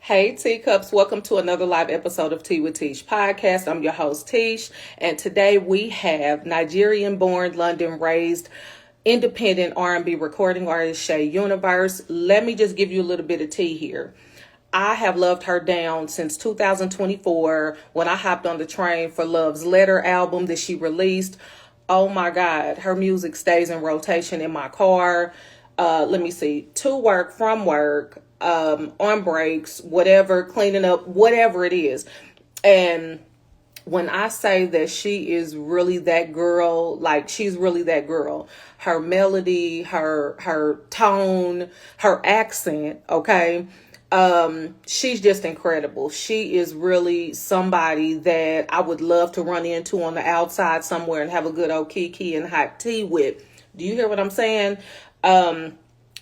Hey, teacups, welcome to another live episode of Tea with Teash podcast. I'm your host, Teash, and today we have Nigerian born, London raised, independent R&B recording artist Shae Universe. Let me just give you a little bit of tea here. I have loved her down since 2024 when I hopped on the train for Love's Letter album that she released. Oh my God, her music stays in rotation in my car. Let me see, to work, from work, on breaks, whatever, cleaning up, whatever it is. And when I say that she is really that girl, like she's really that girl. Her melody, her tone, her accent, okay? She's just incredible. She is really somebody that I would love to run into on the outside somewhere and have a good old kiki and hot tea with. Do you hear what I'm saying?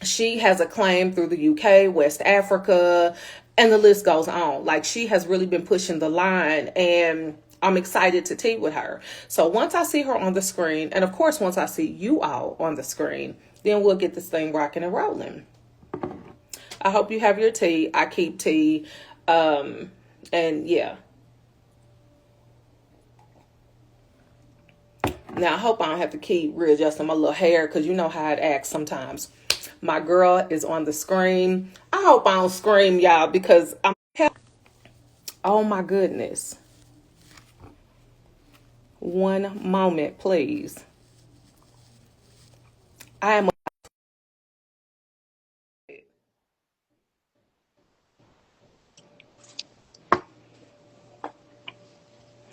She has acclaim through the UK, West Africa, and the list goes on. Like she has really been pushing the line, and I'm excited to tea with her. So once I see her on the screen, and of course once I see you all on the screen, then we'll get this thing rocking and rolling. I hope you have your tea. I keep tea. And yeah. Now I hope I don't have to keep readjusting my little hair because you know how it acts sometimes. My girl is on the screen. I hope I don't scream, y'all, because I'm. Oh my goodness. One moment, please. I am.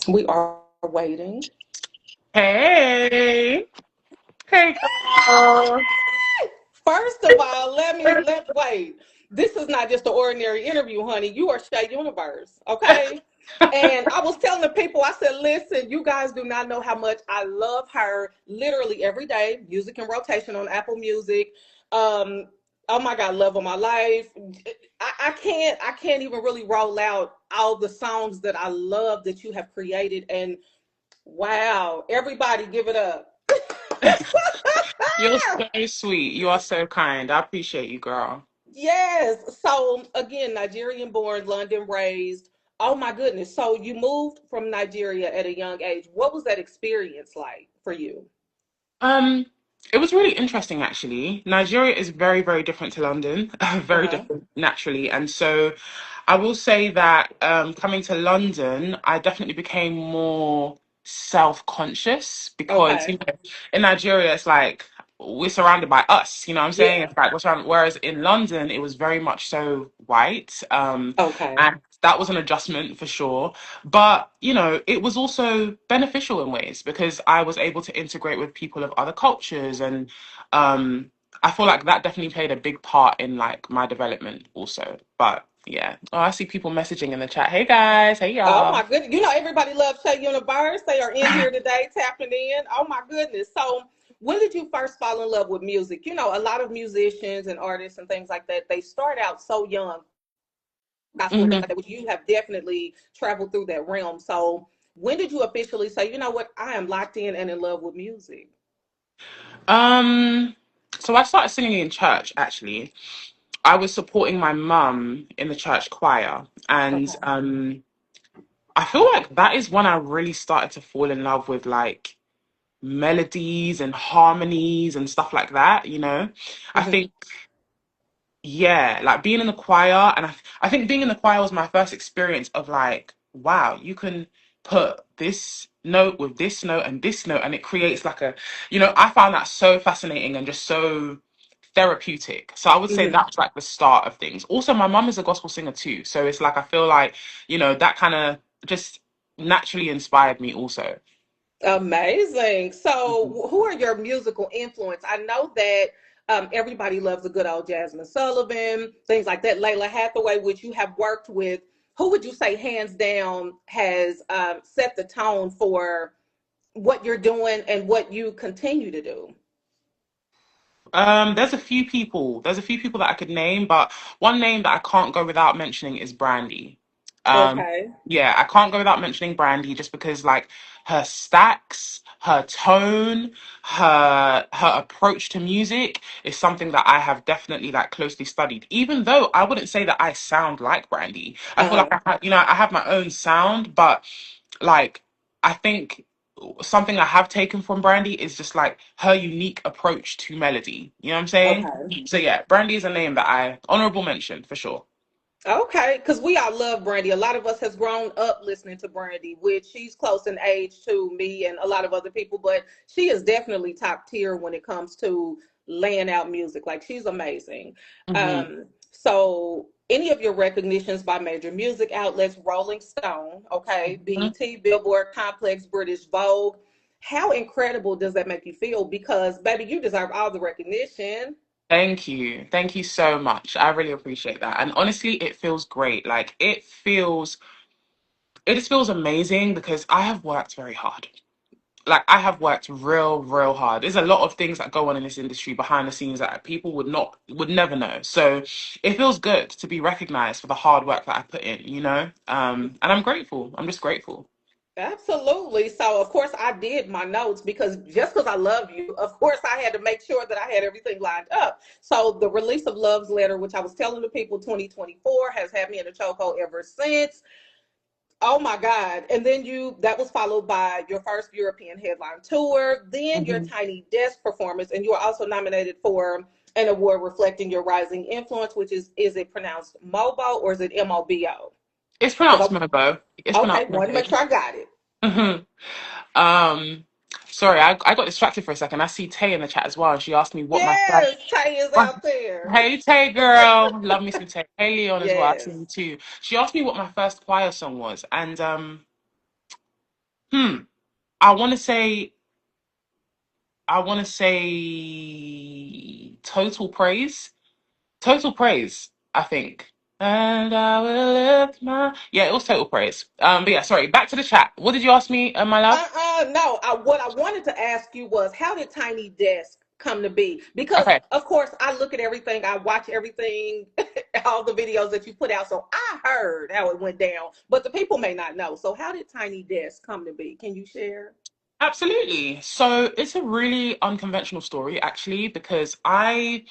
We are waiting. Hey, hey, girl. First of all, let wait. This is not just an ordinary interview, honey. You are Shae Universe, okay? And I was telling the people, I said, listen, you guys do not know how much I love her literally every day. Music in rotation on Apple Music. Um, oh my God, love of my life. I can't even really roll out all the songs that I love that you have created. And wow, everybody give it up. You're so sweet. You are so kind. I appreciate you, girl. Yes. So again, Nigerian born, London raised. Oh my goodness. So you moved from Nigeria at a young age. What was that experience like for you? Um, it was really interesting actually. Nigeria is very, very different to London, very Uh-huh. different naturally. And so I will say that coming to London, I definitely became more self-conscious because, Okay. in Nigeria, it's like we're surrounded by us, you know what I'm saying? Yeah. It's like we're surrounded, whereas in London, it was very much so white. Okay. And that was an adjustment for sure. But, it was also beneficial in ways because I was able to integrate with people of other cultures. And I feel like that definitely played a big part in like my development also. But yeah. Oh, I see people messaging in the chat. Hey guys. Hey Oh y'all. my goodness. You know everybody loves Shae Universe. They are in here today tapping in. Oh my goodness. So when did you first fall in love with music? You know, a lot of musicians and artists and things like that, they start out so young, gospel and things like hmm that, which you have definitely traveled through that realm. So when did you officially say, you know what, I am locked in and in love with music? Um, so I started singing in church actually. I was supporting my mum in the church choir, and Okay. I feel like that is when I really started to fall in love with like melodies and harmonies and stuff like that. I Hmm. think, yeah, like being in the choir, and I think being in the choir was my first experience of like, wow, you can put this note with this note and this note, and it creates like I found that so fascinating and just so therapeutic. So I would say Hmm. that's like the start of things. Also, my mum is a gospel singer too. So it's like I feel like, that kind of just naturally inspired me also. Amazing. Mhm. So who are your musical influence? I know that everybody loves a good old Jasmine Sullivan, things like that. Layla Hathaway, which you have worked with. Who would you say, hands down, has set the tone for what you're doing and what you continue to do? There's a few people that I could name, but one name that I can't go without mentioning is Brandy. Um, Okay. yeah, I can't go without mentioning Brandy just because like her stacks, her tone, her approach to music is something that I have definitely like closely studied. Even though I wouldn't say that I sound like Brandy. I feel like Uh-huh. I have my own sound, but like I think something I have taken from Brandy is just like her unique approach to melody. You know what I'm saying? Okay. So yeah, Brandy is a name that I honorable mention for sure. Okay, because we all love Brandy. A lot of us has grown up listening to Brandy, which she's close in age to me and a lot of other people, but she is definitely top tier when it comes to laying out music. Like she's amazing. Hmm. So any of your recognitions by major music outlets, Rolling Stone, okay, BET, Billboard, Complex, British Vogue. How incredible does that make you feel? Because baby, you deserve all the recognition. Thank you. Thank you so much. I really appreciate that. And honestly, it feels great. Like it just feels amazing because I have worked very hard. Like I have worked real hard. There's a lot of things that go on in this industry behind the scenes that people would never know. So it feels good to be recognized for the hard work that I put in, you know? And I'm grateful. I'm just grateful. Absolutely. So, of course, I did my notes because just because I love you, of course, I had to make sure that I had everything lined up. So, the release of Love's Letter, which I was telling the people 2024, has had me in a chokehold ever since. Oh my God. And then that was followed by your first European headline tour, then your Mhm. Tiny Desk performance, and you were also nominated for an award reflecting your rising influence, which is it pronounced MOBO or is it MOBO? It's Because pronounced Mobo. It's I, okay, pronounced wanted to make Mobo. sure I got it. Mhm. Um, sorry, I got distracted for a second. I see Tay in the chat as well, and she asked me what my Yes, Tay is Well, out there. hey Tay girl, love me some Tay. Hey Leon as well, I see Yes. you too. She asked me what my first choir song was, and hmm, I want to say, I want to say, Total Praise, I think. And I will lift my yeah, it was Total Praise. But yeah, sorry. Back to the chat. What did you ask me, my love? No. What I wanted to ask you was, how did Tiny Desk come to be? Because Okay, of course I look at everything, I watch everything, all the videos that you put out. So I heard how it went down, but the people may not know. So how did Tiny Desk come to be? Can you share? absolutely. So it's a really unconventional story, actually, because I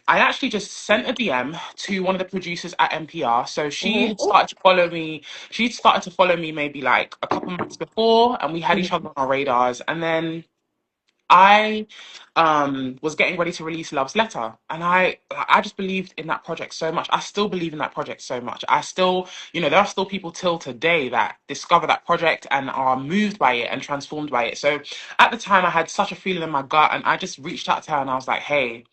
actually just sent a DM to one of the producers at NPR. So she Mm-hmm. had started to follow me. She'd started to follow me maybe like a couple months before, and we had each other on our radars. And then I was getting ready to release Love's Letter, and I just believed in that project so much. I still believe in that project so much. I still, there are still people till today that discover that project and are moved by it and transformed by it. So at the time I had such a feeling in my gut, and I just reached out to her and I was like, hey,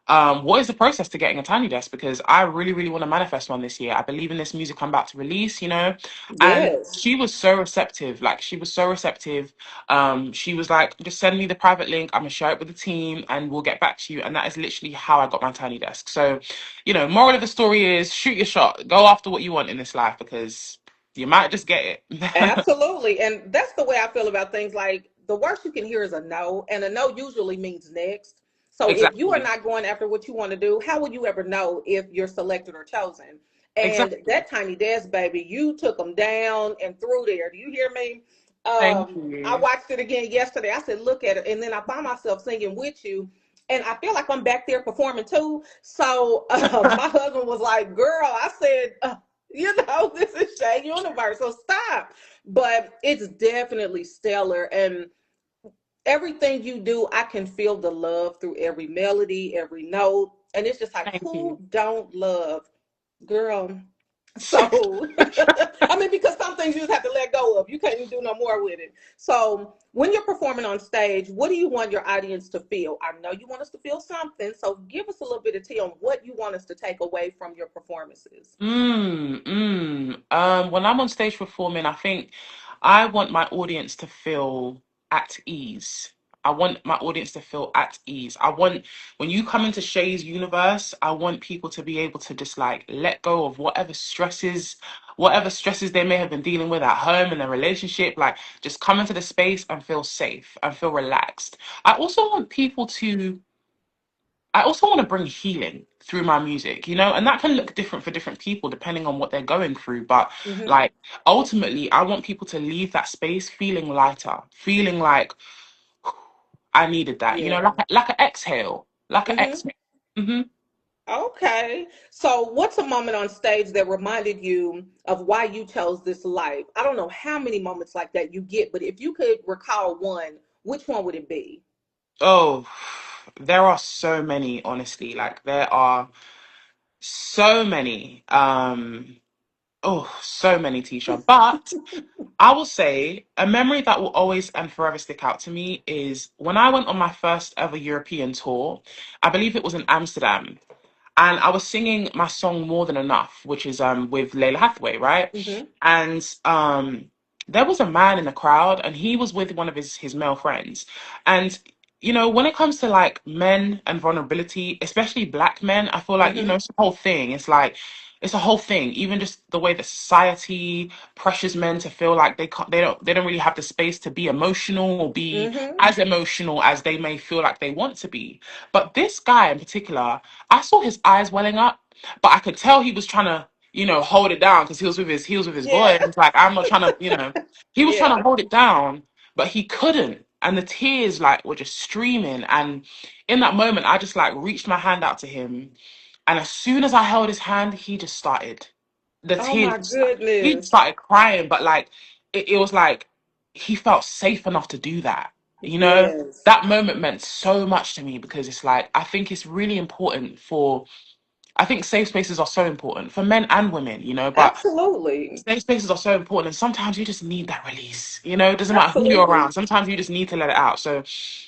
what is the process to getting a tiny desk? Because I really want to manifest one this year. I believe in this music I'm about to release, And Yes. she was so receptive. Like she was so receptive. She was like, just send me the private link. I'm gonna share it with the team, and we'll get back to you. And that is literally how I got my tiny desk. So, moral of the story is shoot your shot. Go after what you want in this life because you might just get it. Absolutely. And that's the way I feel about things. Like the worst you can hear is a no, and a no usually means next. So if you are Exactly. not going after what you want to do, how will you ever know if you're selected or chosen? And Exactly. that Tiny Desk, baby, you took them down and through there. Do you hear me? Thank I you. watched it again yesterday. I said, look at it. And then I found myself singing with you. And I feel like I'm back there performing too. So my husband was like, girl, I said, this is Shae Universe. So stop. But it's definitely stellar. And everything you do, I can feel the love through every melody, every note. And it's just like, Thank who you. don't love, girl? So, I mean, because some things you just have to let go of. You can't even do no more with it. So, when you're performing on stage, what do you want your audience to feel? I know you want us to feel something. So, give us a little bit of tea on what you want us to take away from your performances. When I'm on stage performing, I think I want my audience to feel at ease. I want my audience to feel at ease. When you come into Shay's universe, I want people to be able to just like let go of whatever stresses they may have been dealing with at home in their relationship. Like just come into the space and feel safe and feel relaxed. I also want people to I also want to bring healing through my music, you know, and that can look different for different people depending on what they're going through. But Hmm. like ultimately, I want people to leave that space feeling lighter, feeling like I needed that, you know, Yeah. like an exhale, like an Hmm. exhale. Hmm. Okay. So, what's a moment on stage that reminded you of why you chose this life? I don't know how many moments like that you get, but if you could recall one, which one would it be? Oh, there are so many, honestly. Like there are so many. Oh, so many, Tisha. But I will say a memory that will always and forever stick out to me is when I went on my first ever European tour. I believe it was in Amsterdam, and I was singing my song More Than Enough, which is with Layla Hathaway, right? Hmm. And there was a man in the crowd, and he was with one of his male friends. And you know, when it comes to like men and vulnerability, especially black men, I feel like, you know, Hmm. it's a whole thing. It's like it's a whole thing. Even just the way that society pressures men to feel like they don't really have the space to be emotional or be Hmm. as emotional as they may feel like they want to be. But this guy in particular, I saw his eyes welling up, but I could tell he was trying to, you know, hold it down because he was with his boy, Yeah. and it's like I'm not trying to, you know, he was trying Yeah. to hold it down, but he couldn't, and the tears like were just streaming. And in that moment, I just like reached my hand out to him, and as soon as I held his hand, he just started the Oh tears. my He just goodness. started crying, but like it was like he felt safe enough to do that. You know, Yes. that moment meant so much to me because it's like I think it's really important for I think safe spaces are so important for men and women, you know, but Absolutely. safe spaces are so important. And sometimes you just need that release, you know, it doesn't matter who you're Absolutely. around. Sometimes you just need to let it out. So,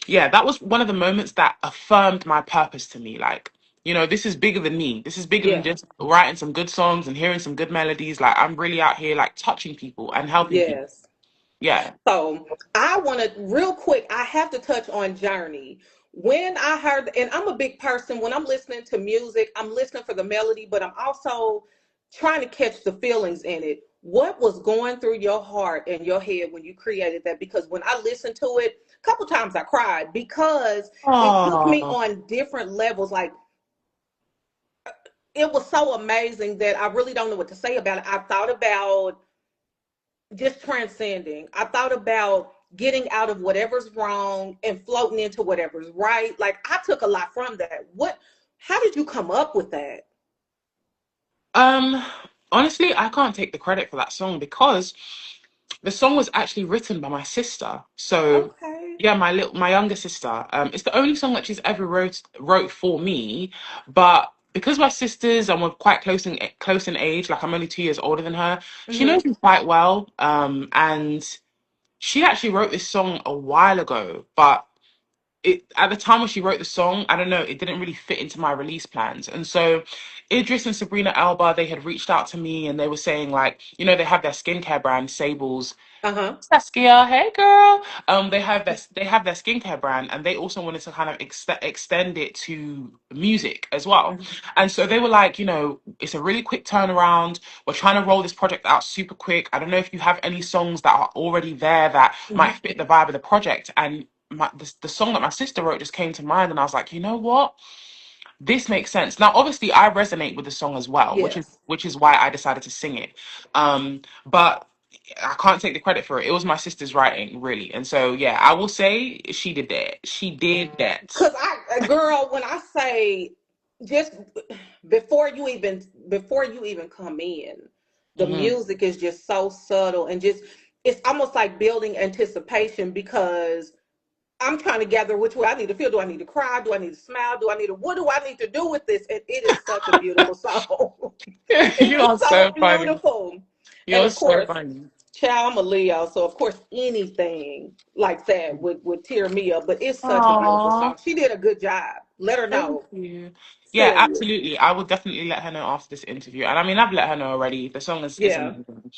yeah, that was one of the moments that affirmed my purpose to me. Like, you know, this is bigger than me. This is bigger than Yeah. just writing some good songs and hearing some good melodies. Like, I'm really out here, like, touching people and helping people. Yes. Yeah. So I want to real quick. I have to touch on Journey. When I heard, and I'm a big person. When I'm listening to music, I'm listening for the melody, but I'm also trying to catch the feelings in it. What was going through your heart and your head when you created that? Because when I listened to it, a couple times I cried because it took me Oh, on different levels. Like it was so amazing that I really don't know what to say about it. I thought about just transcending. I thought about getting out of whatever's wrong and floating into whatever's right. Like I took a lot from that. How did you come up with that? um, honestly, I can't take the credit for that song because the song was actually written by my sister. So Okay. yeah, my younger sister. It's the only song that she's ever wrote for me. But because we're sisters and we're quite close in age, like I'm only 2 years older than her, she knows Mhm. me quite well. And she actually wrote this song a while ago, but at the time when she wrote the song, I don't know, it didn't really fit into my release plans. And so Idris and Sabrina Alba, they had reached out to me and they were saying like, you know, they have their skincare brand, Sables. Uh-huh. Saskia, hey girl. They have their skincare brand, and they also wanted to kind of extend it to music as well. Mhm. And so they were like, you know, it's a really quick turnaround. We're trying to roll this project out super quick. I don't know if you have any songs that are already there that might Mhm. fit the vibe of the project. And the song that my sister wrote just came to mind, and I was like, you know what? This makes sense. Now, obviously, I resonate with the song as well, which is Yes. which is why I decided to sing it. But I can't take the credit for it. It was my sister's writing, really. And so, yeah, I will say she did that. She did that. Cause girl, when I say just before you even come in, the Hmm. music is just so subtle and just it's almost like building anticipation because I'm trying to gather which way I need to feel. Do I need to cry? Do I need to smile? What do I need to do with this? And it is such a beautiful song. It You is are so so funny. beautiful. And You're of so course, funny. child, I'm a Leo, so of course anything like that would tear me up. But it's such a beautiful Aw, song. She did a good job. Let her thank know. you. Yeah, Serious. absolutely. I will definitely let her know after this interview. And I mean, I've let her know already. The song is Yeah. amazing.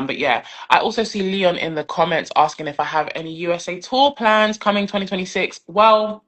But yeah, I also see Leon in the comments asking if I have any USA tour plans coming 2026. Well,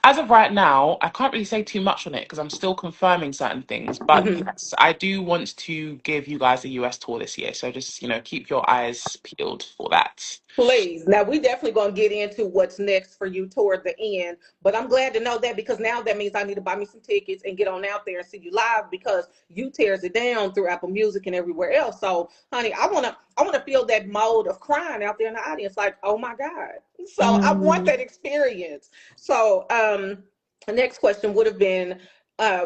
as of right now, I can't really say too much on it because I'm still confirming certain things. But Hmm. yes, I do want to give you guys a US tour this year. So just, keep your eyes peeled for that. Please. Now we definitely gonna get into what's next for you toward the end. But I'm glad to know that because now that means I need to buy me some tickets and get on out there and see you live because you tears it down through Apple Music and everywhere else. So, honey, I wanna feel that mode of crying out there in the audience, like, oh my God. So I want that Mm. experience. So the next question would have been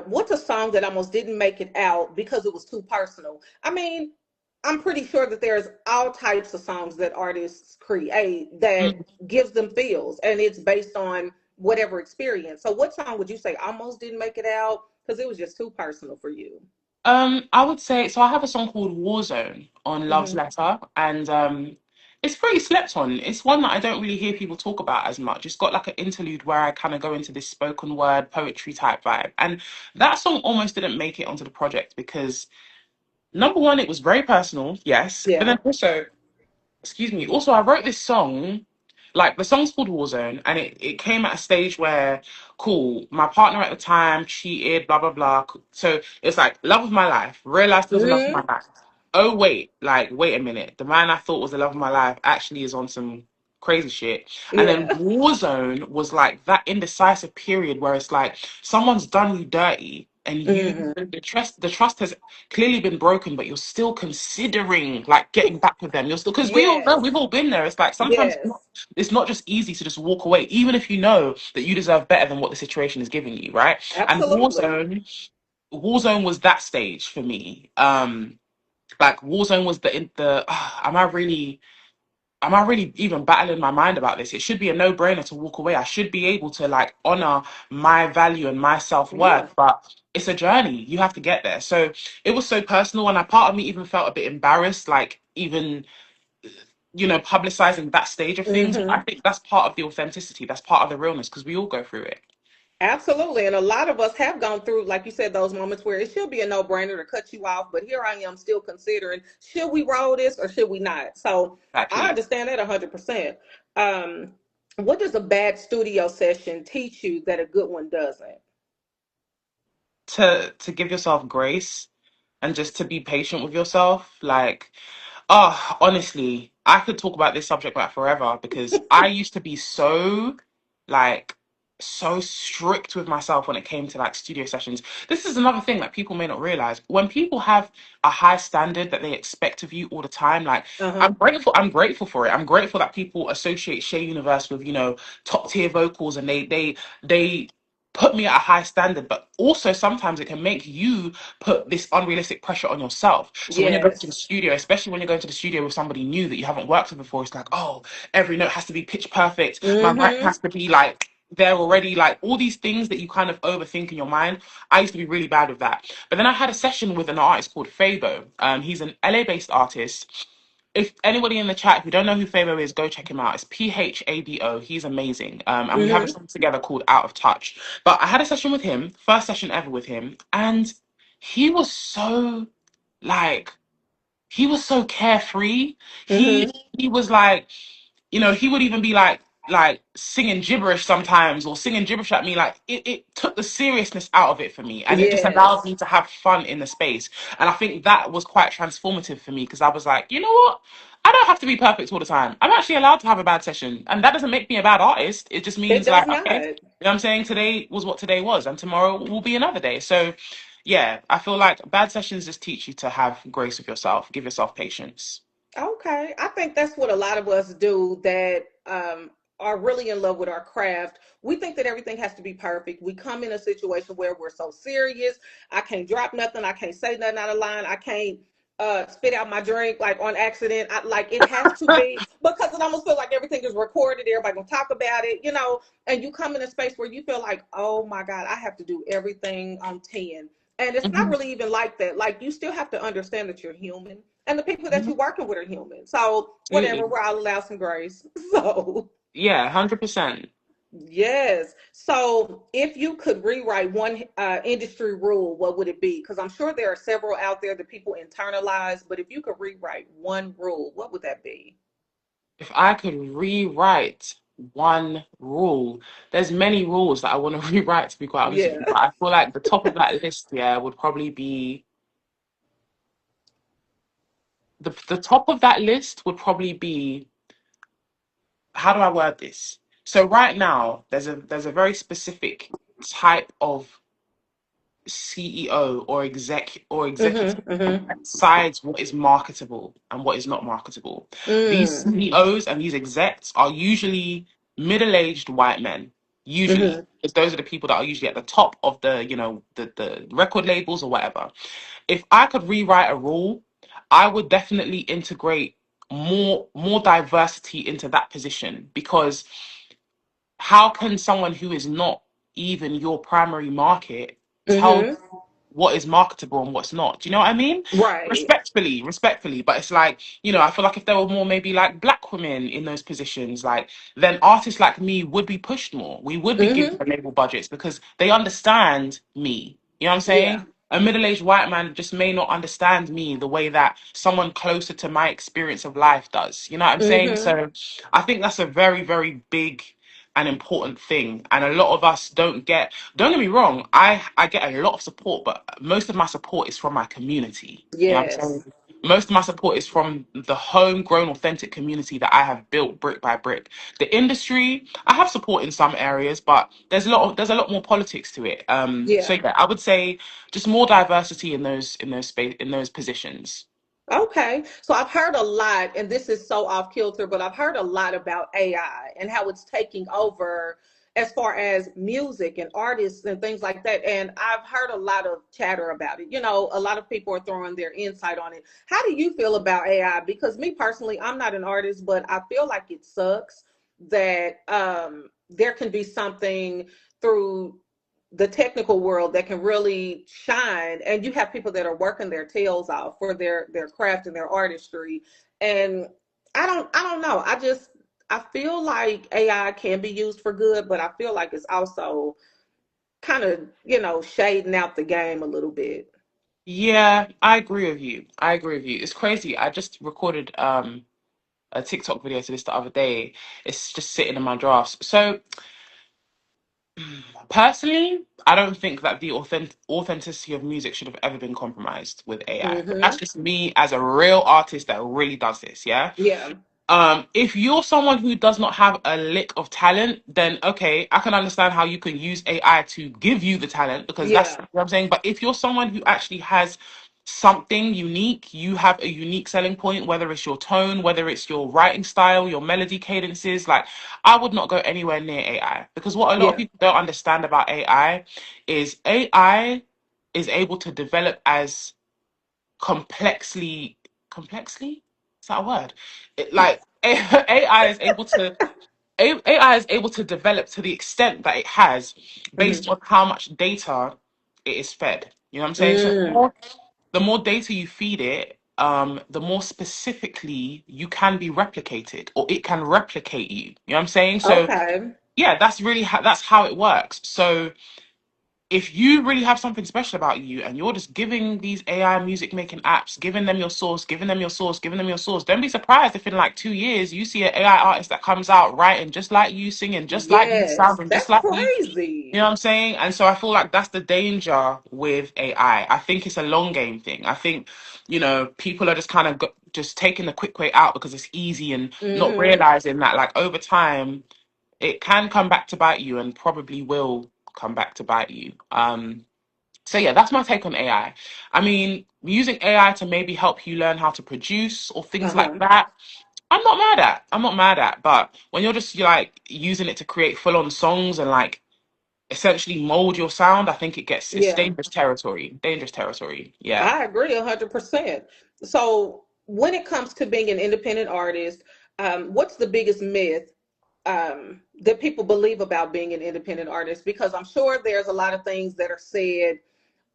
what's a song that almost didn't make it out because it was too personal? I mean, I'm pretty sure that there's all types of songs that artists create that Mm. gives them feels, and it's based on whatever experience. So, what song would you say almost didn't make it out because it was just too personal for you? I would say so. I have a song called Warzone on Love's Hmm. Letter, and it's pretty slept on. It's one that I don't really hear people talk about as much. It's got like an interlude where I kind of go into this spoken word poetry type vibe, and that song almost didn't make it onto the project because number one, it was very personal, yes, but then Yeah. also, excuse me, also I wrote this song, like the song's called Warzone, and it came at a stage where, cool, my partner at the time cheated, blah blah blah. So it's like love of my life, realized he was the love of my Hmm. life. Oh wait, like wait a minute, the man I thought was the love of my life actually is on some crazy shit. And then Yeah. Warzone was like that indecisive period where it's like someone's done you dirty and Hmm. the trust has clearly been broken, but you're still considering like getting back with them. You're still, because we all know, Yes. we've all been there. It's like sometimes Yes. it's not just easy to just walk away, even if you know that you deserve better than what the situation is giving you, right? And Absolutely. Warzone was that stage for me. Like Warzone was am I really even battling my mind about this? It should be a no-brainer to walk away. I should be able to like honor my value and my self-worth, Yeah. but it's a journey. You have to get there. So it was so personal, and a part of me even felt a bit embarrassed, like even publicizing that stage of things. But I Hmm. think that's part of the authenticity. That's part of the realness because we all go through it. Absolutely. And a lot of us have gone through, like you said, those moments where it should be a no brainer to cut you off. But here I am still considering should we roll this or should we not? So I Exactly. understand that 100%. Um, what does a bad studio session teach you that a good one doesn't? To give yourself grace and just to be patient with yourself. Like, oh, honestly, I could talk about this subject matter forever because I used to be like, so strict with myself when it came to like studio sessions. This is another thing that people may not realize. When people have a high standard that they expect of you all the time, like, Uh huh. I'm grateful for it. I'm grateful that people associate Shea Universe with, top tier vocals, and they put me at a high standard, but also sometimes it can make you put this unrealistic pressure on yourself. So when you're going to the Yes. studio, especially when you're going to the studio with somebody new that you haven't worked with before, it's like, oh, every note has to be pitch perfect. My mic Mm has to be like there already, like all these things that you kind of overthink in your mind. I used to be really bad with that. But then I had a session with an artist called Fabo. He's an LA-based artist. If anybody in the chat who don't know who Fabo is, go check him out. It's Phabo. He's amazing. And hmm. we Mm have a hmm. song together called Out of Touch. But I had a session with him, first session ever with him, and he was so like he was so carefree. Mm He hmm. he was like, he would even be like singing gibberish sometimes or singing gibberish at me. Like it took the seriousness out of it for me, and it just allowed Yes. me to have fun in the space. And I think that was quite transformative for me because I was like, you know what? I don't have to be perfect all the time. I'm actually allowed to have a bad session, and that doesn't make me a bad artist. It just It means does like, okay, not. what I'm saying? Today was what today was, and tomorrow will be another day. So, yeah, I feel like bad sessions just teach you to have grace with yourself, give yourself patience. Okay. I think that's what a lot of us do that are really in love with our craft. We think that everything has to be perfect. We come in a situation where we're so serious. I can't drop nothing. I can't say nothing out of line. I can't spit out my drink like on accident. Like it has to be because it almost feels like everything is recorded. Everybody gonna talk about it. And you come in a space where you feel like, oh my God, I have to do everything on 10. And it's not Mhm, really even like that. Like you still have to understand that you're human and the people that mhm, you're working with are human. So whatever, absolutely. we're all allowed some grace. So Yeah, 100%. Yes. So if you could rewrite one industry rule, what would it be? Because I'm sure there are several out there that people internalize, but if you could rewrite one rule, what would that be? If I could rewrite one rule, there's many rules that I want to rewrite, to be quite honest with Yeah. you. But I feel like the top of that list, yeah, would probably be the top of that list would probably be, how do I word this? So right now, there's a very specific type of CEO or executive Mm-hmm. Mm-hmm. that decides what is marketable and what is not marketable. These Mm. CEOs and these execs are usually middle-aged white men. Usually, Mm-hmm. because those are the people that are usually at the top of the record labels or whatever. If I could rewrite a rule, I would definitely integrate more diversity into that position, because how can someone who is not even your primary market tell Mm-hmm. what is marketable and what's not? Do you know what I mean? Right. Respectfully, but it's like, I feel like if there were more maybe like black women in those positions, like, then artists like me would be pushed more. We would be given Mm-hmm. label budgets because they understand me. You know what I'm Yeah. saying? A middle-aged white man just may not understand me the way that someone closer to my experience of life does. You know what I'm saying? Mm-hmm. So I think that's a very, very big and important thing. And a lot of us don't get me wrong, I get a lot of support, but most of my support is from my community. You know what I'm Yes. saying? Most of my support is from the homegrown, authentic community that I have built brick by brick. The industry, I have support in some areas, but there's a lot more politics to it. So Yeah. yeah, I would say just more diversity in those positions. Okay. So I've heard a lot, and this is so off kilter, but I've heard a lot about AI and how it's taking over as far as music and artists and things like that. And I've heard a lot of chatter about it. A lot of people are throwing their insight on it. How do you feel about AI? Because me personally, I'm not an artist, but I feel like it sucks that there can be something through the technical world that can really shine, and you have people that are working their tails off for their craft and their artistry. And I don't know, I feel like AI can be used for good, but I feel like it's also kind of shading out the game a little bit. Yeah, I agree with you. I agree with you. It's crazy. I just recorded a TikTok video to this the other day. It's just sitting in my drafts. So personally, I don't think that the authenticity of music should have ever been compromised with AI. But that's Mm-hmm. just me as a real artist that really does this, yeah? Yeah. If you're someone who does not have a lick of talent, then okay, I can understand how you can use AI to give you the talent, because that's Yeah. what I'm saying. But if you're someone who actually has something unique, you have a unique selling point, whether it's your tone, whether it's your writing style, your melody cadences, like, I would not go anywhere near AI, because what a lot of Yeah. people don't understand about AI is able to develop as complexly, is that a word? Like AI is able to AI is able to develop to the extent that it has, based Mm-hmm. on how much data it is fed. You know what I'm saying? So Mm. the more data you feed it, the more specifically you can be replicated, or it can replicate you. You know what I'm saying? So Okay. yeah, that's how it works. So if you really have something special about you and you're just giving these AI music making apps, giving them your source, giving them your source, giving them your source, don't be surprised if in like 2 years you see an AI artist that comes out writing just like you, singing just like you, Yes, sounding just that's like you. You crazy. know what I'm saying? And so I feel like that's the danger with AI. I think it's a long game thing. I think, people are just kind of just taking the quick way out because it's easy, and not Mm-hmm. realizing that like over time it can come back to bite you, and probably will come back to bite you. So yeah, that's my take on AI. I mean, using AI to maybe help you learn how to produce or things like Uh-huh. that, I'm not mad at. I'm not mad at. But when you're like using it to create full-on songs and like essentially mold your sound, I think it's Yeah. dangerous territory. Dangerous territory. Yeah. I agree 100%. So, when it comes to being an independent artist, what's the biggest myth that people believe about being an independent artist? Because I'm sure there's a lot of things that are said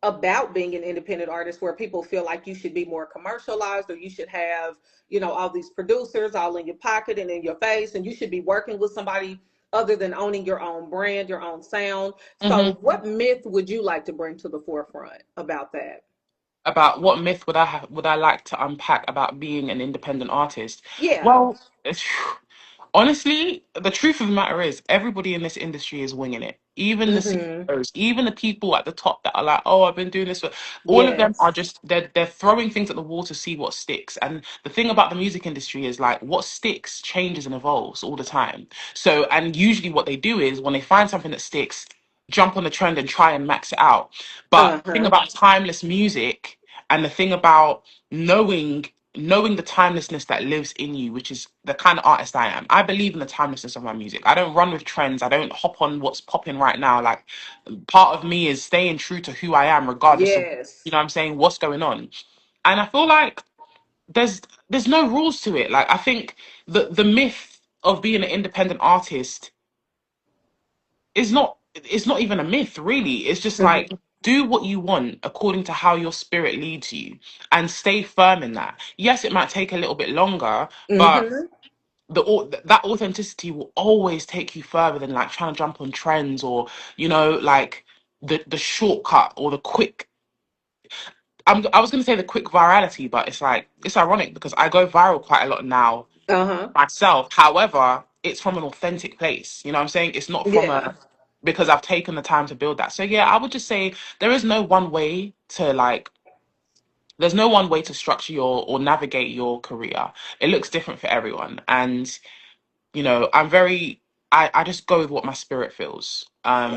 about being an independent artist where people feel like you should be more commercialized, or you should have, all these producers all in your pocket and in your face, and you should be working with somebody other than owning your own brand, your own sound. So, Hmm. what myth would you like to bring to the forefront about that? About what myth would I like to unpack about being an independent artist? Yeah. Well, honestly, the truth of the matter is everybody in this industry is winging it. Even the Mm-hmm. CEOs, even the people at the top that are like, "Oh, I've been doing this for," all of them are Yes. just they're throwing things at the wall to see what sticks. And the thing about the music industry is like what sticks changes and evolves all the time. So, and usually what they do is when they find something that sticks, jump on the trend and try and max it out. But the thing Uh-huh. about timeless music and the thing about knowing the timelessness that lives in you, which is the kind of artist I am. I believe in the timelessness of my music. I don't run with trends. I don't hop on what's popping right now. Like part of me is staying true to who I am, regardless of Yes. what I'm saying, what's going on. And I feel like there's there's no rules to it. Like I think the myth of being an independent artist is not it's not even a myth really. It's just like Mm-hmm. do what you want according to how your spirit leads you and stay firm in that. Yes, it might take a little bit longer, but Mm-hmm. that authenticity will always take you further than like trying to jump on trends or like the shortcut or the quick. I was going to say the quick virality, but it's like it's ironic because I go viral quite a lot now Uh-huh. myself. However, it's from an authentic place. You know what I'm saying? It's not from Yeah. a because I've taken the time to build that. So yeah, I would just say there is no one way to like there's no one way to structure your or navigate your career. It looks different for everyone. And, I'm very I just go with what my spirit feels.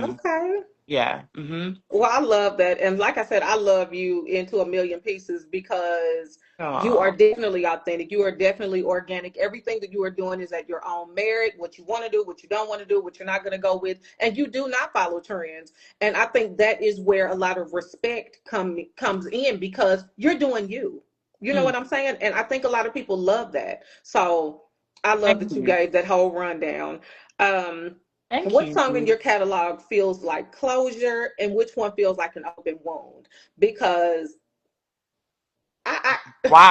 Okay. Yeah. Hmm. Well, I love that. And like I said, I love you into a million pieces because you are Oh, definitely authentic. You are definitely organic. Everything that you are doing is at your own merit, what you want to do, what you don't want to do, what you're not going to go with. And you do not follow trends. And I think that is where a lot of respect comes in because you're doing you. You know mm, what I'm saying? And I think a lot of people love that. So I love thank that you you. gave that whole rundown. Um, Thank what you. song in your catalog feels like closure and which one feels like an open wound? Because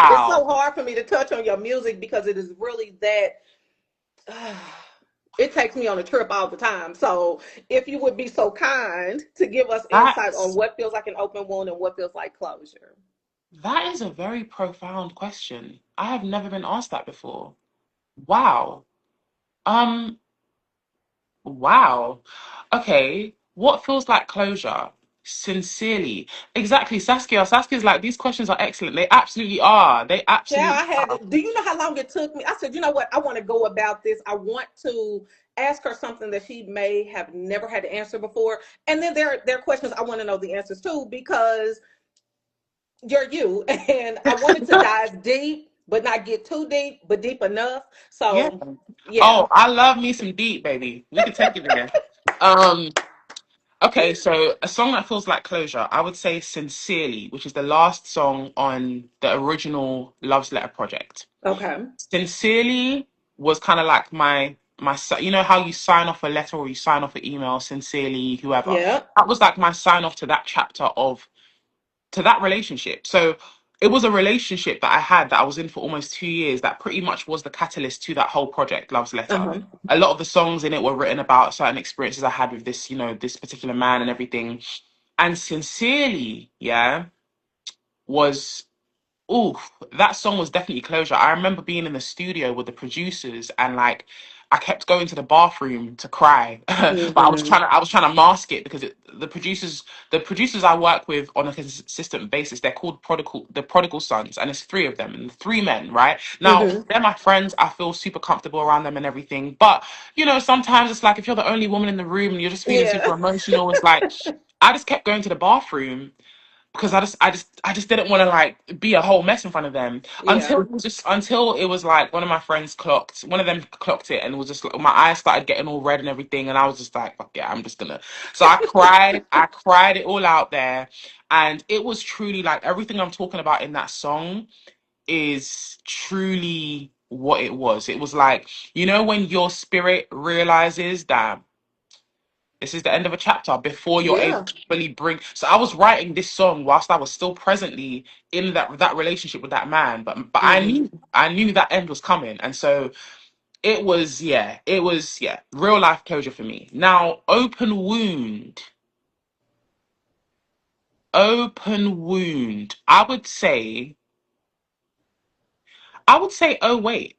it's so Wow. hard for me to touch on your music because it is really that it takes me on a trip all the time. So if you would be so kind to give us insight on That's what feels like an open wound and what feels like closure. that is a very profound question. I have never been asked that before. Wow. Um, wow. Okay. What feels like closure? Sincerely. Exactly, Saskia. Saskia's like, these questions are excellent. They absolutely are. They Yeah, absolutely I are. had. Do you know how long it took me? I said, you know what? I want to go about this. I want to ask her something that she may have never had to answer before. And then there are questions I want to know the answers to because you're you. And I wanted to dive deep, but not get too deep, but deep enough. Yeah. So, yeah. Oh, I love me some deep, baby. We could take it there. Um, okay, so a song that feels like closure, I would say Sincerely, which is the last song on the original Love's Letter project. Okay. Sincerely was kind of like you know how you sign off a letter or you sign off an email, sincerely, whoever. Yeah. That was like my sign off to that chapter of to that relationship. So it was a relationship that I had that I was in for almost 2 years that pretty much was the catalyst to that whole project, Love's Letter. Uh-huh. A lot of the songs in it were written about certain experiences I had with this, this particular man and everything. And Sincerely, yeah, was oh, that song was definitely closure. I remember being in the studio with the producers and like I kept going to the bathroom to cry, but Mm-hmm. I was trying to mask it because the producers I work with on a consistent basis, they're called the Prodigal Sons, and it's three of them and three men, right? Now Mm-hmm. they're my friends. I feel super comfortable around them and everything, but sometimes it's like if you're the only woman in the room and you're just feeling super Yeah. emotional, it's like I just kept going to the bathroom because I just didn't want to like be a whole mess in front of them Yeah. until it was like one of them clocked it and it was just like my eyes started getting all red and everything and I was just like fuck yeah I'm just gonna so I cried it all out there and it was truly like everything I'm talking about in that song is truly what it was like when your spirit realizes that this is the end of a chapter before you're able Yeah. to fully bring. So I was writing this song whilst I was still presently in that relationship with that man, but Mm-hmm. I knew that end was coming, and so it was real life closure for me. Now, open wound. I would say, oh wait.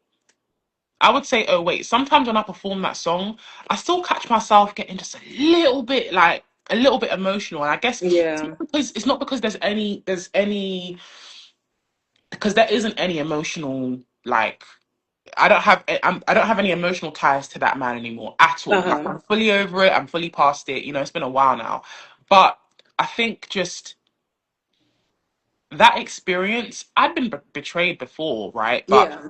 I would say, oh wait. Sometimes when I perform that song, I still catch myself getting just a little bit emotional. And I guess Yeah. it's not because because there isn't any emotional like I don't have any emotional ties to that man anymore at all. Like Uh-huh. I'm fully over it. I'm fully past it. It's been a while now. But I think just that experience, I'd been betrayed before, right? But Yeah.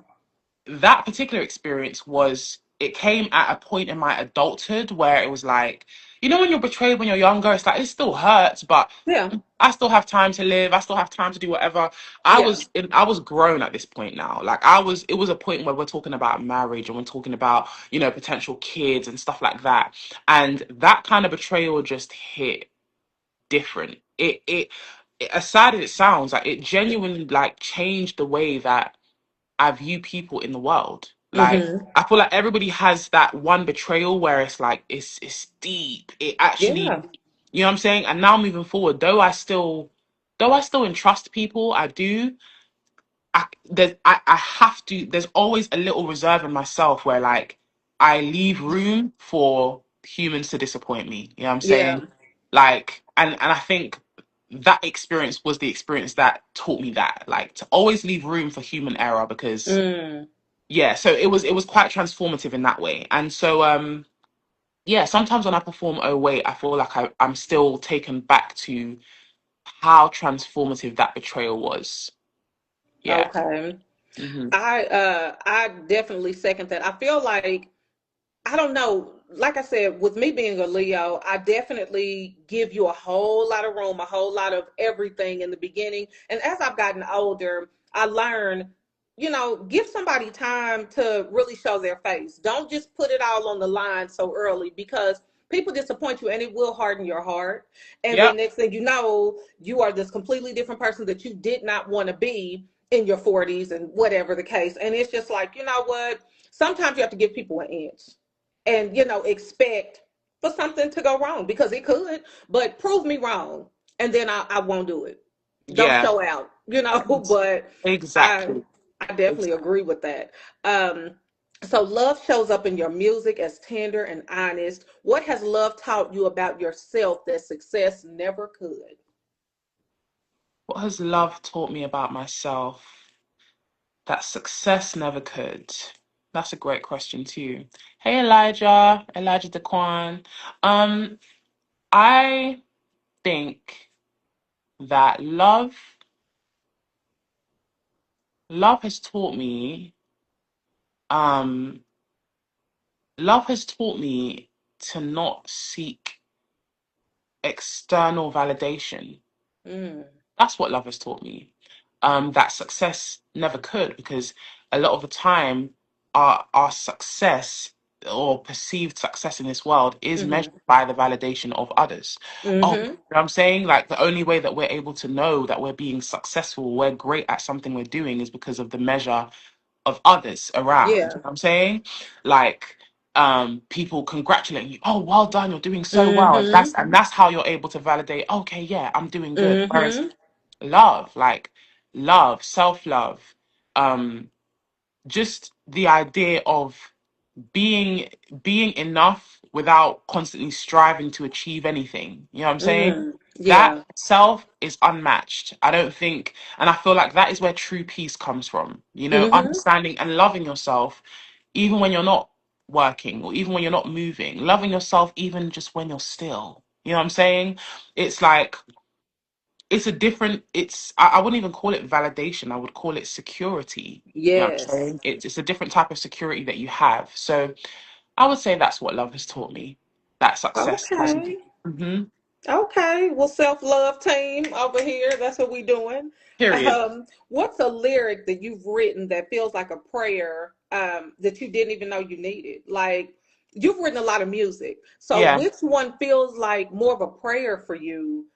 that particular experience it came at a point in my adulthood where it was like, when you're betrayed when you're younger, it's like it still hurts, but Yeah. I still have time to live. I still have time to do whatever. Yeah. I was grown at this point now. It was a point where we're talking about marriage and we're talking about, potential kids and stuff like that. And that kind of betrayal just hit different. As sad as it sounds, like it genuinely like changed the way that I view people in the world. Like Mm-hmm. I feel like everybody has that one betrayal where it's like it's deep. It actually, Yeah. what I'm saying? And now moving forward, though I still entrust people, I do. I have to. There's always a little reserve in myself where like I leave room for humans to disappoint me. You know what I'm Yeah. saying? Like, and I think that experience was the experience that taught me that, like, to always leave room for human error because Mm. yeah, so it was quite transformative in that way. And so yeah, sometimes when I perform Oh Wait, I feel like I'm still taken back to how transformative that betrayal was. Yeah. Okay. Hmm. I definitely second that. I feel like I don't know. Like I said, with me being a Leo, I definitely give you a whole lot of room, a whole lot of everything in the beginning. And as I've gotten older, I learn, give somebody time to really show their face. Don't just put it all on the line so early because people disappoint you and it will harden your heart. And then Yep. next thing you know, you are this completely different person that you did not want to be in your 40s and whatever the case. And it's just like, you know what? Sometimes you have to give people an inch and expect for something to go wrong because it could, but prove me wrong and then I won't do it. Don't Yeah. show out, but i Exactly. I definitely Exactly. agree with that. um so love shows up in your music as tender and honest. What has love taught you about yourself that success never could? What has love taught me about myself that success never could? That's a great question too. Hey Elijah Dequan. Um, I think that love has taught me um love has taught me to not seek external validation. Mm, That's what love has taught me. That success never could, because a lot of the time, our success or perceived success in this world is measured mm-hmm, by the validation of others. Oh, mm-hmm, what I'm saying, like, the only way that we're able to know that we're being successful, we're great at something we're doing, is because of the measure of others around. yeah, You know what I'm saying? Like, people congratulating you, oh, well done, you're doing so well. And mm-hmm, that's how you're able to validate, okay, yeah, I'm doing good. Whereas mm-hmm, love, like love, self-love, um, just the idea of being being enough without constantly striving to achieve anything. You know what I'm saying? That yeah, self is unmatched. I don't think, and I feel like that is where true peace comes from. mm-hmm, Understanding and loving yourself, even when you're not working or even when you're not moving, loving yourself even just when you're still. You know what I'm saying? It's like it's a different I wouldn't even call it validation, I would call it security. You know what I'm yes. saying? It's a different type of security that you have. So I would say that's what love has taught me. That success hasn't. Okay. Hmm. Okay, well, self love team over here. That's what we doing. Period. What's a lyric that you've written that feels like a prayer that you didn't even know you needed? Like you've written a lot of music, so Yeah. which one feels like more of a prayer for you,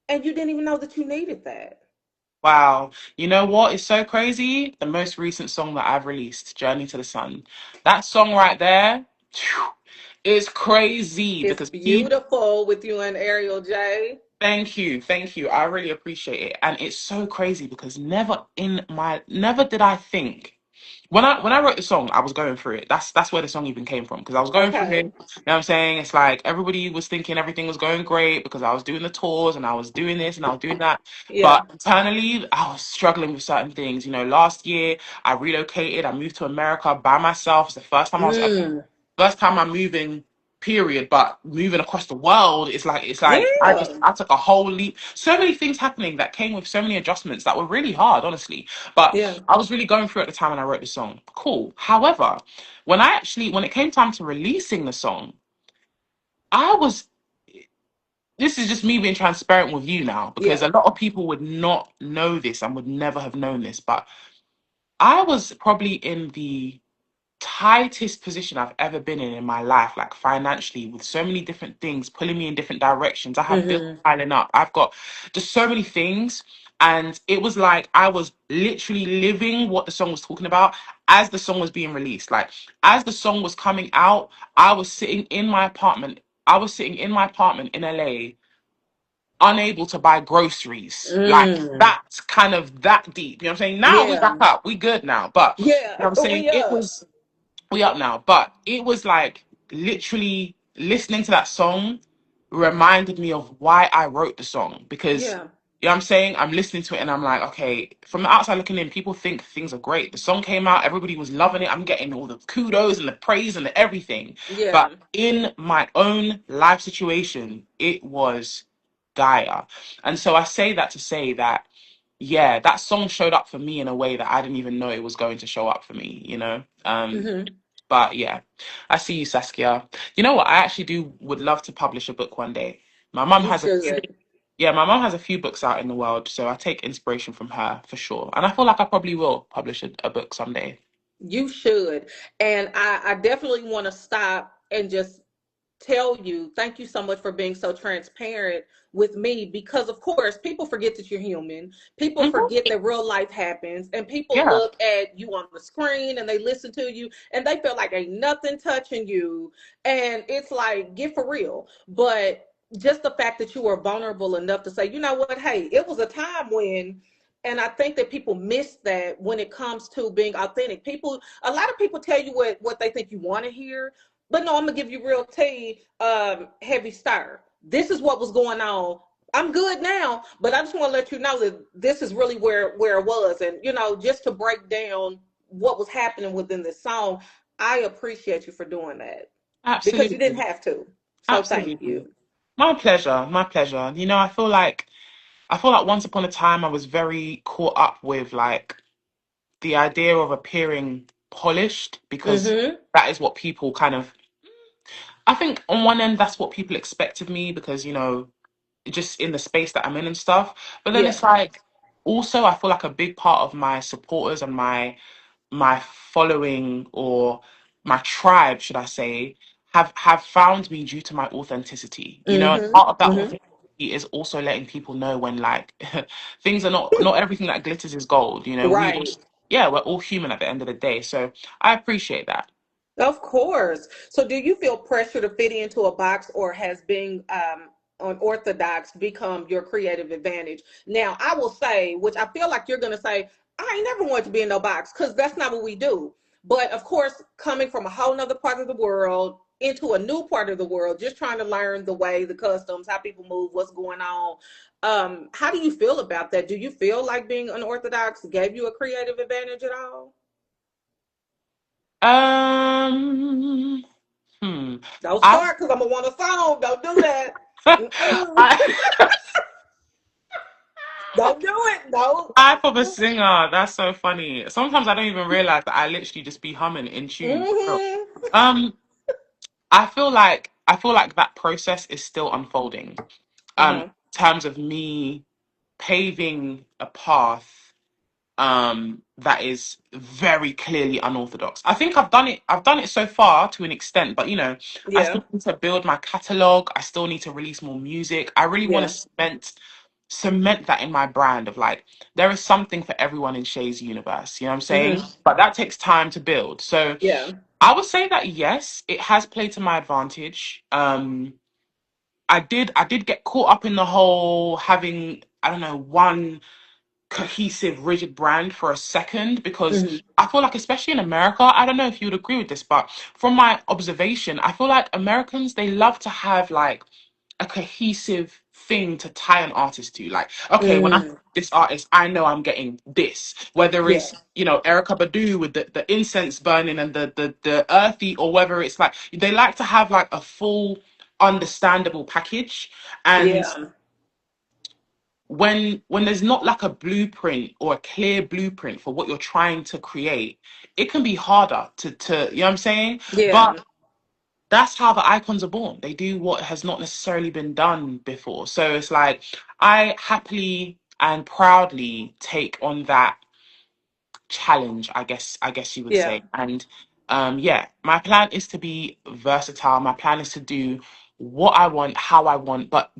and you didn't even know that you needed that? Wow. You know what is so crazy? The most recent song that I've released, Journey to the Sun. That song right there phew, is crazy It's because people. beautiful with you and Ariel J. Thank you, thank you. I really appreciate it. And it's so crazy because never did I think when I wrote the song, I was going through it. That's where the song even came from. Because I was going through it. Okay. You know what I'm saying? It's like everybody was thinking everything was going great because I was doing the tours and I was doing this and I was doing that. Yeah. But internally, I was struggling with certain things. You know, last year I relocated, I moved to America by myself. It's the Mm. first time I'm moving, period. But moving across the world, it's like Yeah. I took a whole leap. So many things happening that came with so many adjustments that were really hard, honestly. But Yeah. I was really going through it at the time when I wrote the song. Cool. However, when it came time to releasing the song, I was this is just me being transparent with you now because Yeah. a lot of people would not know this and would never have known this, but I was probably in the tightest position I've ever been in my life, like financially, with so many different things pulling me in different directions. I have bills Mm-hmm. piling up. I've got just so many things. And it was like I was literally living what the song was talking about as the song was being released. Like, as the song was coming out, I was sitting in my apartment. I was sitting in my apartment in LA, unable to buy groceries. Like, Mm. that's kind of that deep. You know what I'm saying? Now we back Yeah. up. We good now. But you know Yeah. what I'm saying? We It up. was we up now. But it was like literally listening to that song reminded me of why I wrote the song because Yeah. you know what I'm saying? I'm listening to it and I'm like, okay, from the outside looking in, people think things are great. The song came out, everybody was loving it. I'm getting all the kudos and the praise and the everything. But Yeah. in my own life situation, it was dire. And so I say that to say that, yeah, that song showed up for me in a way that I didn't even know it was going to show up for me, you know? Mm-hmm. But yeah, I see you, Saskia. You know what? I actually do would love to publish a book one day. My mum You has a few, should. yeah, my mum has a few books out in the world, so I take inspiration from her for sure. And I feel like I probably will publish a book someday. You should. And I definitely want to stop and just tell you thank you so much for being so transparent with me because of course people forget that you're human, people Hmm. forget that real life happens, and people Yeah, look at you on the screen and they listen to you and they feel like ain't nothing touching you, and it's like get for real. But just the fact that you were vulnerable enough to say, you know what, hey, it was a time when, and I think that people miss that when it comes to being authentic. People, a lot of people tell you what they think you want to hear, but no, I'm gonna give you real tea, heavy stir. This is what was going on. I'm good now, but I just want to let you know that this is really where it was, and just to break down what was happening within this song. I appreciate you for doing that because you didn't absolutely. have to. So thank Absolutely. you. My pleasure. My pleasure. You know, I feel like once upon a time I was very caught up with like the idea of appearing polished because Mm-hmm. that is what people kind of I think on one end that's what people expect of me because, just in the space that I'm in and stuff. But then Yeah. it's like also I feel like a big part of my supporters and my following or my tribe, should I say, have found me due to my authenticity. You know, and part of Mm-hmm. that Mm-hmm. authenticity is also letting people know when like things are not everything that glitters is gold. You know, Right. yeah, we're all human at the end of the day. So I appreciate that. Of course. So, do you feel pressure to fit into a box, or has being unorthodox become your creative advantage? Now, I will say, which I feel like you're going to say, I ain't never wanted to be in no box because that's not what we do. But of course, coming from a whole nother part of the world into a new part of the world, just trying to learn the way, the customs, how people move, what's going on. How do you feel about that? Do you feel like being unorthodox gave you a creative advantage at all? Um, hmm. Don't I, start because I'm gonna want a song. Don't do that. Mm-mm. I Don't do it. No. type of a singer. That's so funny. Sometimes I don't even realize that I literally just be humming in tune. Mm-hmm. Um, I feel like that process is still unfolding. Uh-huh. In terms of me paving a path that is very clearly unorthodox. I think I've done it so far to an extent, but I Yeah. still need to build my catalog. I still need to release more music. I really want to Yeah. cement cement that in my brand of like there is something for everyone in Shay's universe. You know what I'm saying? Mm-hmm. But that takes time to build. So Yeah. I would say that yes, it has played to my advantage. I did get caught up in the whole having, I don't know, one cohesive, rigid brand for a second because Mm-hmm. I feel like, especially in America, I don't know if you would agree with this, but from my observation, I feel like Americans, they love to have like a cohesive thing to tie an artist to. Like, okay, when I'm Mm. this artist, I know I'm getting this. Whether Yeah. it's, Erica Badu with the incense burning and the earthy, or whether it's like they like to have like a full understandable package. And Yeah. when there's not like a blueprint or a clear blueprint for what you're trying to create, it can be harder to you know what I'm saying? Yeah. But that's how the icons are born. They do what has not necessarily been done before. So it's like I happily and proudly take on that challenge, I guess you would Yeah. say. And yeah, my plan is to be versatile. My plan is to do what I want, how I want, but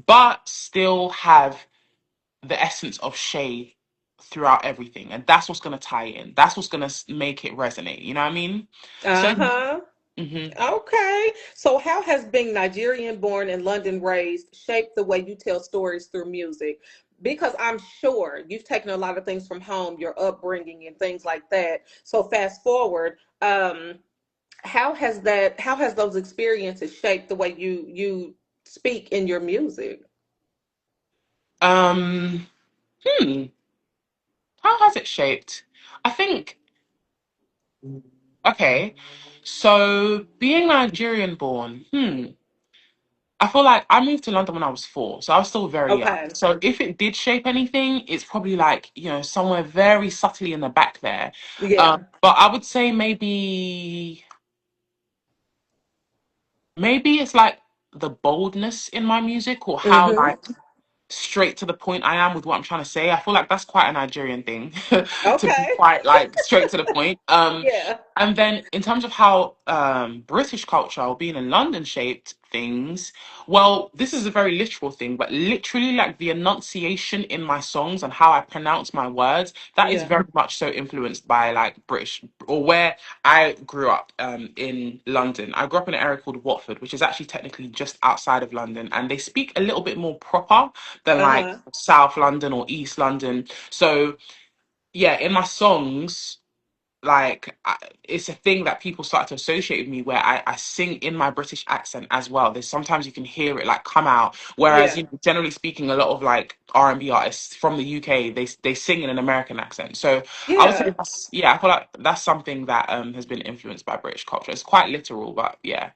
still have the essence of Shay throughout everything. And that's what's gonna tie in. That's what's gonna make it resonate. You know what I mean? So Uh-huh. mhm. Okay. So how has being Nigerian born and London raised shaped the way you tell stories through music? Because I'm sure you've taken a lot of things from home, your upbringing and things like that. So fast forward, how has those experiences shaped the way you speak in your music? um hmm, how has it shaped? I think, okay, so being Nigerian born, I feel like I moved to London when I was 4, so I was still very young. Okay. So if it did shape anything, it's probably like, somewhere very subtly in the back there. Yeah. But I would say maybe it's like the boldness in my music, or how Mm-hmm. like straight to the point I am with what I'm trying to say. I feel like that's quite a Nigerian thing to be Okay. quite like straight to the point. Yeah. And then in terms of how British culture or being in London shaped things, well, this is a very literal thing, but literally like the enunciation in my songs and how I pronounce my words, that is Yeah. very much so influenced by like British, or where I grew up in London. I grew up in an area called Watford, which is actually technically just outside of London, and they speak a little bit more proper than like Uh-huh. South London or East London. So yeah, in my songs, like it's a thing that people start to associate with me, where I sing in my British accent as well. There's sometimes you can hear it like come out, whereas Yeah. generally speaking, a lot of like R&B artists from the UK, they sing in an American accent. So I would say Yeah. yeah, I feel like that's something that has been influenced by British culture. It's quite literal, but yeah.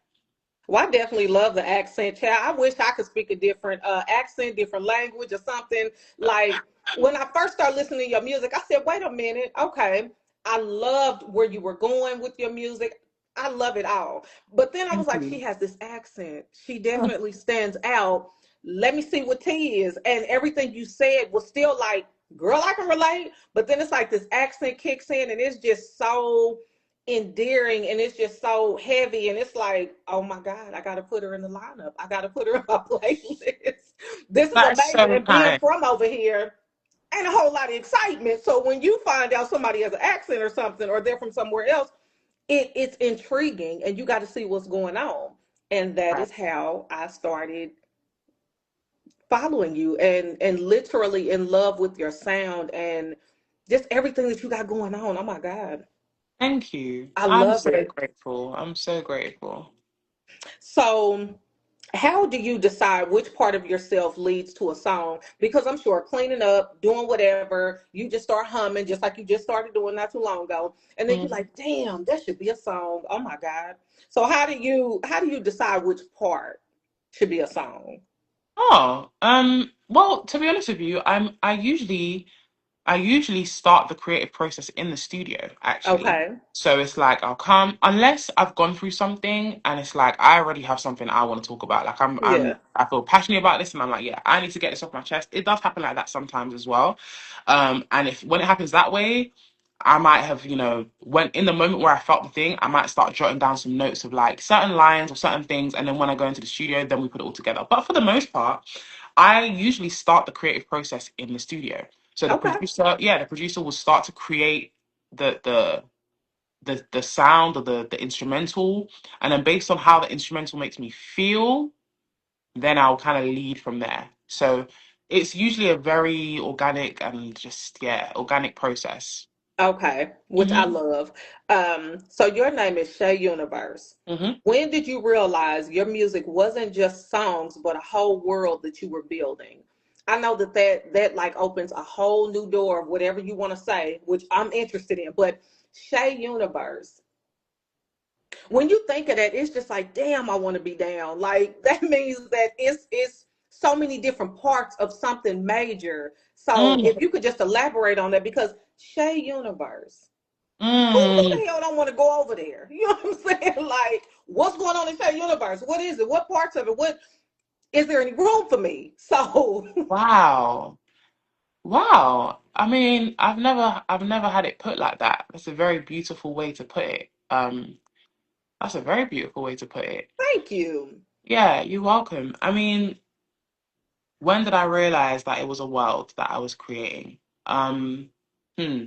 Well, I definitely love the accent, child. I wish I could speak a different accent, different language, or something. Like when I first started listening to your music, I said, "Wait a minute, okay." I loved where you were going with your music. I love it all. But then I was Thank like, "She you. has this accent. She definitely stands out. Let me see what T is." And everything you said was still like, "Girl, I can relate." But then it's like this accent kicks in, and it's just so endearing, and it's just so heavy, and it's like, oh my god, I gotta put her in the lineup, I gotta put her in my playlist. This is That is amazing. so And being kind. from over here, ain't a whole lot of excitement, so when you find out somebody has an accent or something, or they're from somewhere else, it's intriguing, and you got to see what's going on. And that Right. is how I started following you, and literally in love with your sound and just everything that you got going on. Oh my god, Thank you. I I'm love so it. grateful. I'm so grateful. So how do you decide which part of yourself leads to a song? Because I'm sure cleaning up, doing whatever, you just start humming, just like you just started doing not too long ago, and then you're Mm. like, "Damn, that should be a song." Oh my god! So how do you decide which part should be a song? Oh, well, to be honest with you, I usually start the creative process in the studio, actually. Okay. So it's like I'll come, unless I've gone through something and it's like I already have something I want to talk about. Like Yeah. I feel passionate about this and I'm like, yeah, I need to get this off my chest. It does happen like that sometimes as well. And if when it happens that way, I might have, when in the moment where I felt the thing, I might start jotting down some notes of like certain lines or certain things, and then when I go into the studio, then we put it all together. But for the most part, I usually start the creative process in the studio. So Okay. the producer will start to create the the the sound or the instrumental, and then based on how the instrumental makes me feel, then I'll kind of lead from there. So it's usually a very organic and just organic process. Okay, which I Hmm. love. So your name is Shae Universe. Hmm. When did you realize your music wasn't just songs, but a whole world that you were building? I know that like opens a whole new door of whatever you want to say, which I'm interested in. But Shae Universe, when you think of that, it's just like, damn, I want to be down. Like that means that it's so many different parts of something major. So Mm, if you could just elaborate on that, because Shae Universe, who mm. the hell don't want to go over there? You know what I'm saying? Like, what's going on in Shae Universe? What is it? What parts of it? What is there any room for me? So Wow. Wow. I mean, I've never had it put like that. That's a very beautiful way to put it. That's a very beautiful way to put it. thank you. Yeah, you're welcome. I mean, when did I realize that it was a world that I was creating? Um, hmm.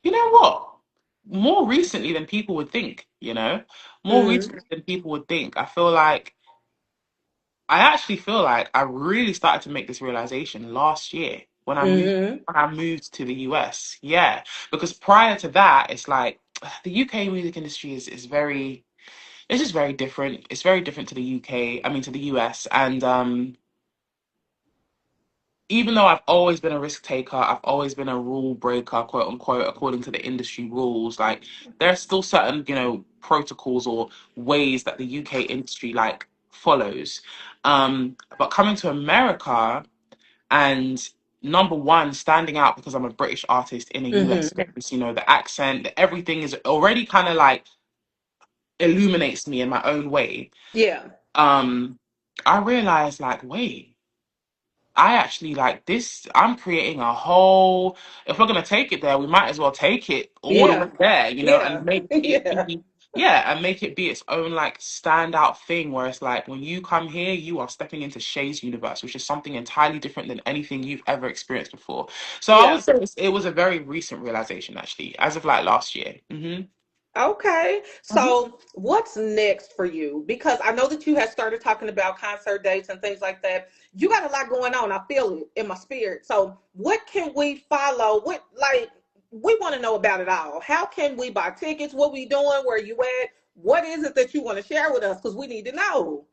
You know what? More recently than people would think, more Hmm. recently than people would think. I actually feel like I really started to make this realization last year Hmm. when I moved to the US. Yeah, because prior to that, it's like the UK music industry is very it's just very different. It's very different to the UK, I mean to the US. And even though I've always been a risk taker, I've always been a rule breaker, quote unquote, according to the industry rules, like there are still certain, protocols or ways that the UK industry like follows. But coming to America and number one, standing out because I'm a British artist in a US Hmm. space, the accent, everything is already kind of like illuminates me in my own way. Yeah. Um, I realized like, wait. I actually like this. I'm creating a whole. If we're gonna take it there, we might as well take it all the way Yeah. there, and Yeah. make it Yeah. be, yeah, and make it be its own like standout thing. Where it's like when you come here, you are stepping into Shay's universe, which is something entirely different than anything you've ever experienced before. So I would Yeah. say it was a very recent realization, actually, as of like last year. Okay. Hmm. So what's next for you? Because I know that you had started talking about concert dates and things like that. You got a lot going on. I feel it in my spirit. So what can we follow? What like we want to know about it all. How can we buy tickets? What we doing? Where you at? What is it that you want to share with us? Because we need to know.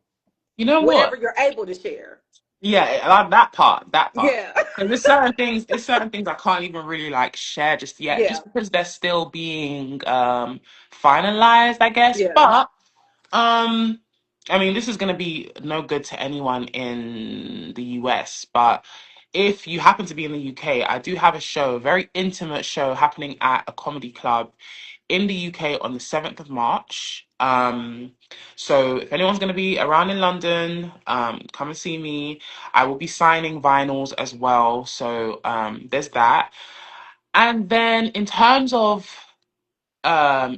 You know Whatever what? you're able to share. Yeah, I like that part, that part. Yeah. And there's certain things I can't even really like share just yet, Yeah. just because they're still being finalized, I guess. Yeah. But um I mean, this is gonna be no good to anyone in the US, but if you happen to be in the UK, I do have a show, a very intimate show happening at a comedy club in the UK on the 7th of March. So if anyone's going to be around in London, come and see me. I will be signing vinyls as well. So there's that. And then in terms of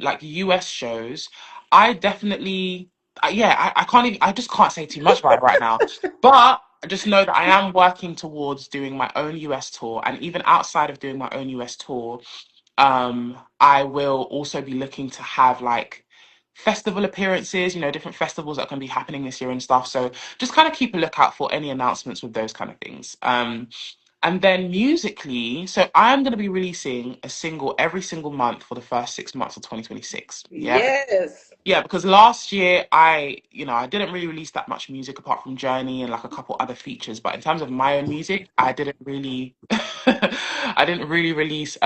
like US shows, I definitely I can't even I just can't say too much about it right now. But I just know that I am working towards doing my own US tour, and even outside of doing my own US tour, I will also be looking to have like festival appearances, different festivals that can be happening this year and stuff. So just kind of keep a lookout for any announcements with those kind of things. And then musically, so I'm going to be releasing a single every single month for the first 6 months of 2026. Yeah. Yes. Yeah, because last year I didn't really release that much music apart from Journey and like a couple other features. But in terms of my own music, I didn't really, I didn't really release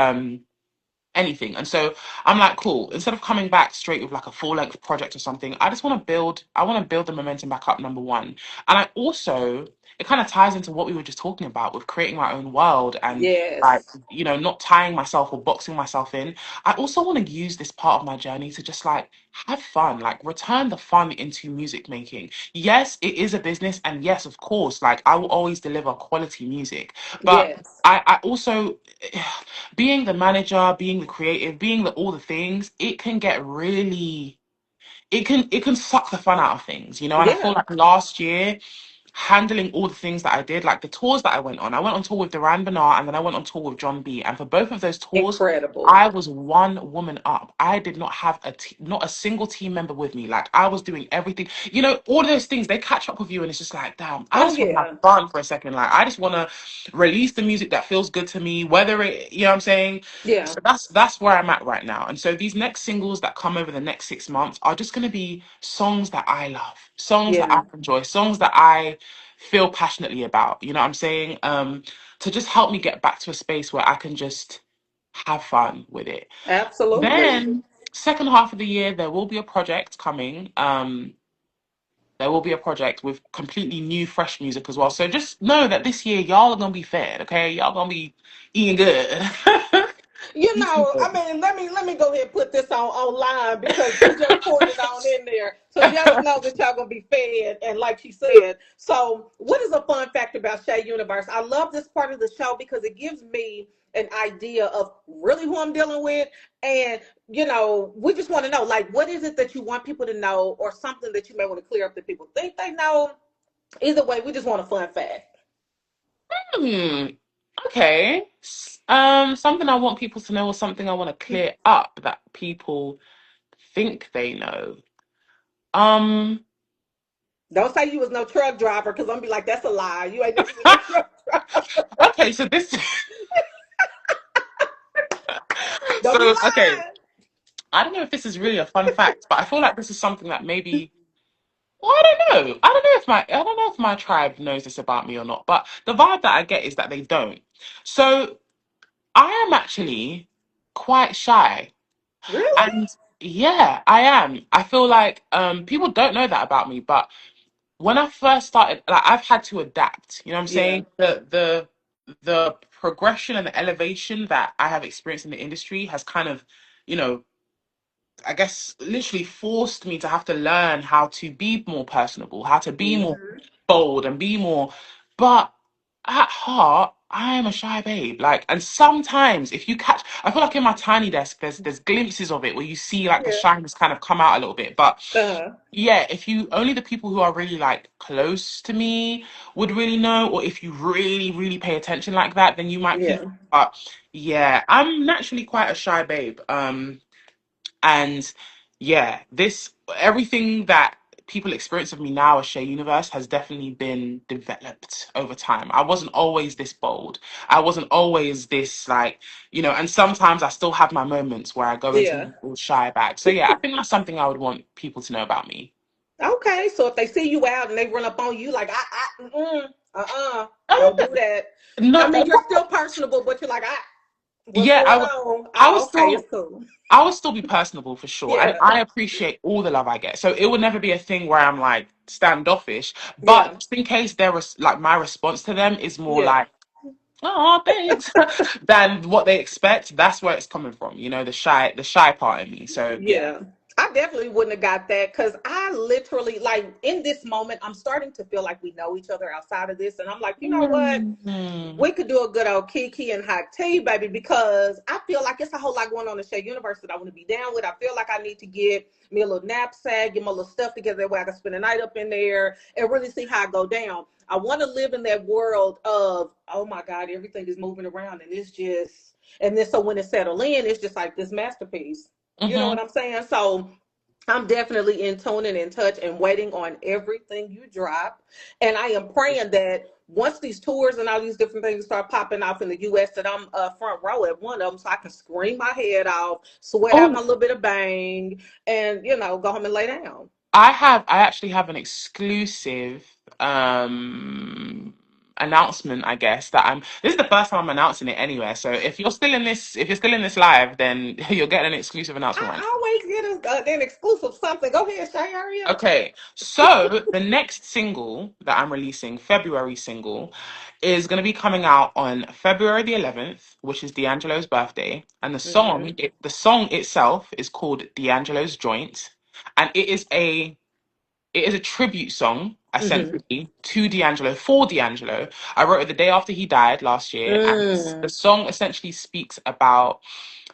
anything. And so I'm like, cool. Instead of coming back straight with like a full length project or something, I want to build the momentum back up, number one. And I also, it kind of ties into what we were just talking about with creating my own world and like, Yes. not tying myself or boxing myself in. I also want to use this part of my journey to just like have fun, like return the fun into music making. Yes, it is a business. And yes, of course, like I will always deliver quality music. But Yes. I also being the manager, being the creative, being all the things, it can get really, it can suck the fun out of things, and I feel Yeah. like last year handling all the things that I did, like the tours that I went on. I went on tour with Duran Bernard and then I went on tour with John B. And for both of those tours, Incredible. I was one woman up. I did not have not a single team member with me. Like I was doing everything. You know, all those things they catch up with you, and it's just like, damn, I Oh just want to have yeah. fun for a second. Like I just want to release the music that feels good to me, whether you know what I'm saying. Yeah. So that's where I'm at right now. And so these next singles that come over the next 6 months are just going to be songs that I love, songs that I Yeah. enjoy, songs that I feel passionately about. You know what I'm saying? To just help me get back to a space where I can just have fun with it. Absolutely. Then second half of the year there will be a project coming. There will be a project with completely new, fresh music as well. So just know that this year y'all are gonna be fed, okay? Y'all gonna be eating good. You Eating know, I good. mean, let me go ahead and put this on online because she just pulled it on in there. So just know that y'all gonna be fed, and like she said. So, what is a fun fact about Shae Universe? I love this part of the show because it gives me an idea of really who I'm dealing with, and we just want to know, like, what is it that you want people to know, or something that you may want to clear up that people think they know. Either way, we just want a fun fact. Hmm. Okay. Something I want people to know or something I want to clear up that people think they know. Um, Don't say you was no truck driver because I'm gonna be like, that's a lie. You ain't never been no truck driver. okay, so this Don't be okay. lying. I don't know if this is really a fun fact, but I feel like this is something that maybe well, I don't know. I don't know if my tribe knows this about me or not, but the vibe that I get is that they don't. So I am actually quite shy. Really? And yeah, I am. I feel like people don't know that about me, but when I first started, like I've had to adapt. You know what I'm Yeah. saying? The progression and the elevation that I have experienced in the industry has kind of, you know, I guess literally forced me to have to learn how to be more personable, how to be more Hmm. bold and be more. But at heart, I am a shy babe. Like, and sometimes if you catch, I feel like in my tiny desk, there's glimpses of it where you see like the Yeah. shyness kind of come out a little bit. But Uh-huh. yeah, if you only the people who are really like close to me would really know, or if you really, really pay attention like that, then you might pick. Yeah. But yeah, I'm naturally quite a shy babe. And yeah, this everything that people experience of me now as Shea Universe has definitely been developed over time. I wasn't always this bold. I wasn't always this like, and sometimes I still have my moments where I go into Yeah. my little shy bag. So yeah, I think that's something I would want people to know about me. Okay. So if they see you out and they run up on you, like, Um, don't do that. no, I mean, you're still personable, but you're like, what's yeah, going on? I would Okay, still it's cool. I would still be personable for sure. And Yeah. I appreciate all the love I get. So it would never be a thing where I'm like standoffish. But Yeah. just in case there was like my response to them is more Yeah. like, oh, thanks, than what they expect, that's where it's coming from, the shy part in me. So yeah. Yeah. I definitely wouldn't have got that because I literally, like, in this moment, I'm starting to feel like we know each other outside of this. And I'm like, you know what? Mm. We could do a good old Kiki and hot tea, baby, because I feel like it's a whole lot going on in Shea Universe that I want to be down with. I feel like I need to get me a little knapsack, get my little stuff together that way I can spend the night up in there and really see how I go down. I want to live in that world of, oh my God, everything is moving around and it's just, and then so when it settle in, it's just like this masterpiece. You know what Hmm. I'm saying? So I'm definitely in tune and in touch and waiting on everything you drop. And I am praying that once these tours and all these different things start popping off in the US, that I'm front row at one of them so I can scream my head off, sweat out my Oh, little bit of bang, and go home and lay down. I actually have an exclusive announcement, I guess, that this is the first time I'm announcing it anywhere. So if you're still in this live, then you're getting an exclusive announcement right. I always get an exclusive something. Go ahead, Shay, hurry up. Okay, so the next single that I'm releasing, February single, is going to be coming out on February the 11th, which is D'Angelo's birthday. And Hmm. the song itself is called D'Angelo's Joint, and it is a tribute song Hmm. essentially to D'Angelo for D'Angelo. I wrote it the day after he died last year, and the Mm. song essentially speaks about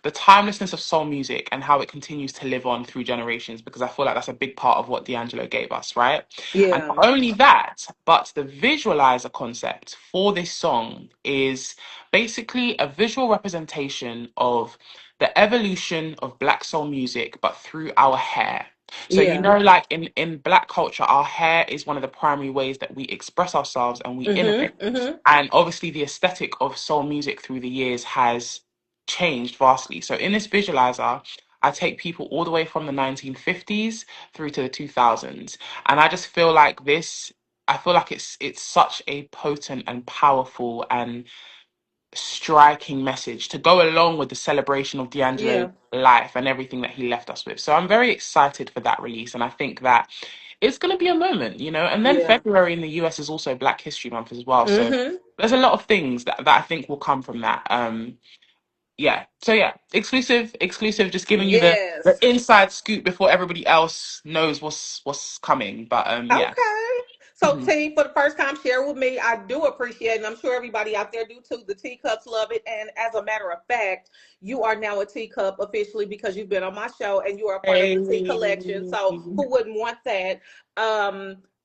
the timelessness of soul music and how it continues to live on through generations, because I feel like that's a big part of what D'Angelo gave us, right? And not Yeah. only that, but the visualizer concept for this song is basically a visual representation of the evolution of black soul music, but through our hair. So you Yeah. know, like in black culture, our hair is one of the primary ways that we express ourselves and we innovate. Mm-hmm. Mm-hmm. And obviously, the aesthetic of soul music through the years has changed vastly. So in this visualizer, I take people all the way from the 1950s through to the 2000s, and I just feel like this. I feel like it's such a potent and powerful and striking message to go along with the celebration of D'Angelo's Yeah. life and everything that he left us with. So I'm very excited for that release, and I think that it's going to be a moment, you know. And then Yeah. February in the US is also Black History Month as well, so Mm-hmm. there's a lot of things that I think will come from that. Yeah. So yeah, exclusive. Just giving you the Yes. inside scoop before everybody else knows what's coming. But yeah. Okay. So Mhm. T, for the first time, share with me. I do appreciate it, and I'm sure everybody out there do too. The teacups love it. And as a matter of fact, you are now a teacup officially because you've been on my show and you are a part of Hey. the tea collection. So who wouldn't want that?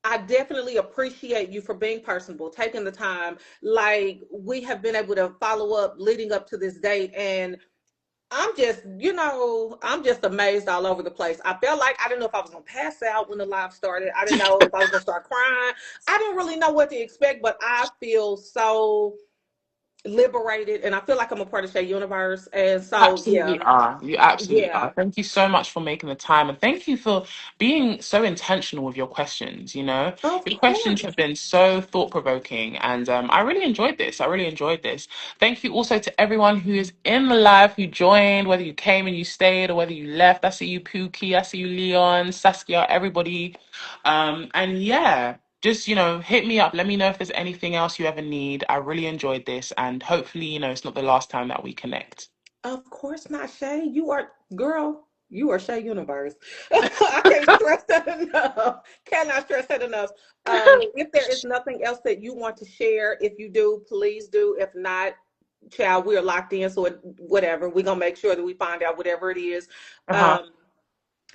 I definitely appreciate you for being personable, taking the time. Like we have been able to follow up leading up to this date, and I'm just, I'm just amazed all over the place. I felt like I didn't know if I was gonna pass out when the live started. I didn't know if I was gonna start crying. I didn't really know what to expect, but I feel so liberated, and I feel like I'm a part of Shae Universe. And so, yeah, Absolutely are. You absolutely yeah, are. Thank you so much for making the time, and thank you for being so intentional with your questions. You know, of your questions course, have been so thought provoking, and I really enjoyed this. I really enjoyed this. Thank you also to everyone who is in the live, who joined, whether you came and you stayed or whether you left. I see you, Pookie. I see you, Leon, Saskia, everybody. And yeah, just, hit me up. Let me know if there's anything else you ever need. I really enjoyed this, and hopefully, it's not the last time that we connect. of course not, Shae. You are, girl. You are Shae Universe. I can't stress that enough. Cannot stress that enough. If there is nothing else that you want to share, if you do, please do. If not, child, we're locked in, so whatever. We're gonna make sure that we find out whatever it is. Uh-huh. Um,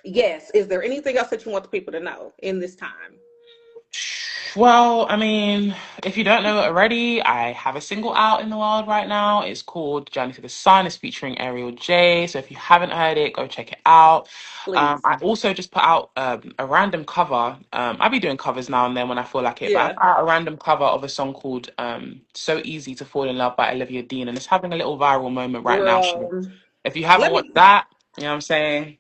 yes. Is there anything else that you want the people to know in this time? Well, I mean, if you don't know it already, I have a single out in the world right now. It's called Journey to the Sun. It's featuring Ariel J. So if you haven't heard it, go check it out. Please. I also just put out a random cover. I'll be doing covers now and then when I feel like it, but I Yeah, put out a random cover of a song called So Easy to Fall in Love by Olivia Dean, and it's having a little viral moment right now. So girl. if you haven't Let watched me that, you know what I'm saying?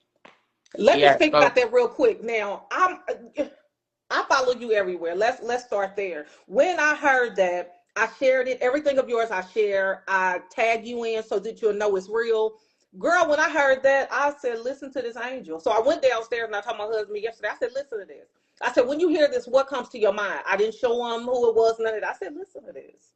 let me Yeah, speak go. about that real quick. Now, I follow you everywhere. Let's start there. When I heard that, I shared it. Everything of yours I share. I tag you in so that you'll know it's real. Girl, when I heard that, I said, listen to this angel. So I went downstairs and I told my husband yesterday, I said, listen to this. I said, when you hear this, what comes to your mind? I didn't show him who it was, none of that. I said, listen to this.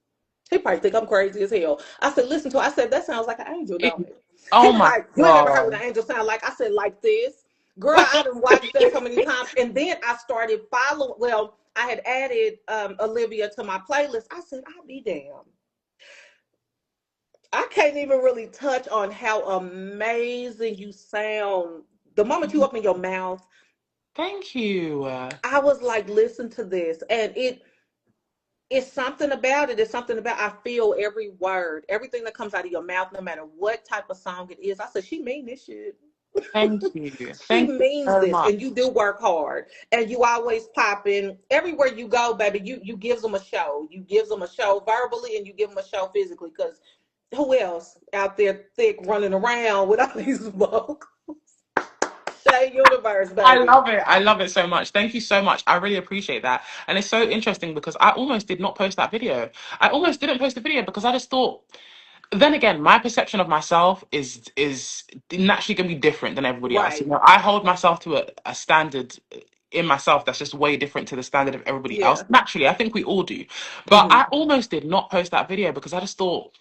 He probably think I'm crazy as hell. I said, listen to it. I said, that sounds like an angel, don't it? He Oh was my like, you ain't never heard what God. an angel sound like. I said, like this. Girl, I done watched that so many times. And then I started following, well, I had added Olivia to my playlist. I said, I'll be damned. I can't even really touch on how amazing you sound. The moment you open your mouth, Thank you. I was like, listen to this. And it's something about it. It's something about I feel every word, everything that comes out of your mouth, no matter what type of song it is. I said, she mean this shit. Thank you. She Thank you means so this, much. and you do work hard, and you always pop in everywhere you go, baby. You gives them a show. You gives them a show verbally, and you give them a show physically. Because who else out there thick running around with all these vocals? Shae Universe, I baby. love it. I love it so much. Thank you so much. I really appreciate that. And it's so interesting because I almost did not post that video. I almost didn't post the video because I just thought, then again, my perception of myself is naturally going to be different than everybody else. Right. I hold myself to a standard in myself that's just way different to the standard of everybody else. Yeah. Naturally, I think we all do. But Hmm. I almost did not post that video because I just thought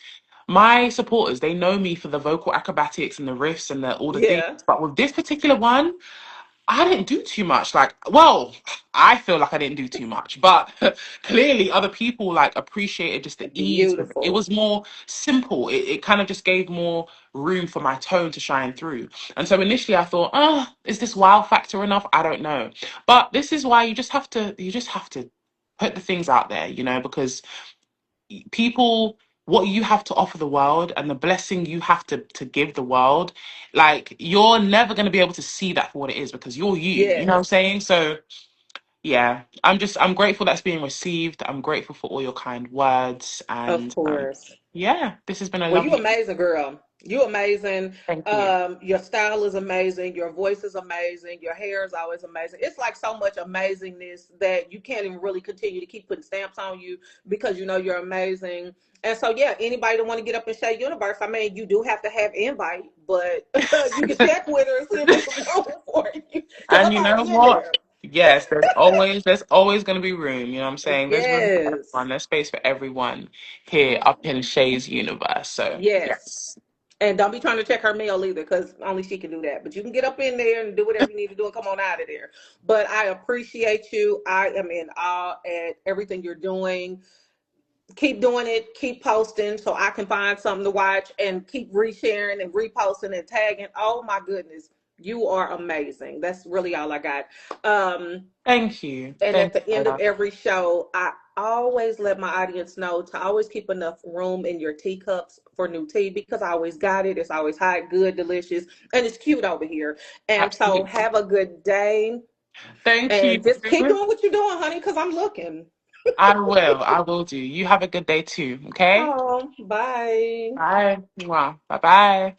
my supporters, they know me for the vocal acrobatics and the riffs and all the things. Yeah. But with this particular one, I didn't do too much. Like, well, I feel like I didn't do too much, but clearly other people like appreciated just the ease with it. It Beautiful. was more simple. It kind of just gave more room for my tone to shine through. And so initially I thought, is this wow factor enough? I don't know. But this is why you just have to put the things out there, because people, what you have to offer the world and the blessing you have to give the world, like you're never going to be able to see that for what it is because you're you know what I'm Yes, saying? So yeah, I'm grateful that's being received. I'm grateful for all your kind words, of and course. yeah, this has been a Well, you lovely. amazing, girl. You amazing. Thank you. Your style is amazing. Your voice is amazing. Your hair is always amazing. It's like so much amazingness that you can't even really continue to keep putting stamps on you because you know you're amazing. And so, yeah, anybody that want to get up in Shae Universe, I mean, you do have to have invite, but you can check with her and see if there's room for you because And I'm you know already in what? there. Yes, there's always going to be room. You know what I'm saying? There's room for Yes, everyone. There's space for everyone here up in Shay's universe. So yes. yes, And don't be trying to check her mail either, because only she can do that. But you can get up in there and do whatever you need to do and come on out of there. But I appreciate you. I am in awe at everything you're doing. Keep doing it. Keep posting so I can find something to watch and keep resharing and reposting and tagging. Oh my goodness. You are amazing. That's really all I got. Um, thank you, and thank at the you, end of Ella. every show, I always let my audience know to always keep enough room in your teacups for new tea because I always got it. It's always hot, good, delicious, and it's cute over here. And so Absolutely. have a good day Thank you. and just keep doing what you're doing, honey, because I'm looking. I will do. You have a good day too. Okay. Oh, bye. Bye. Bye bye.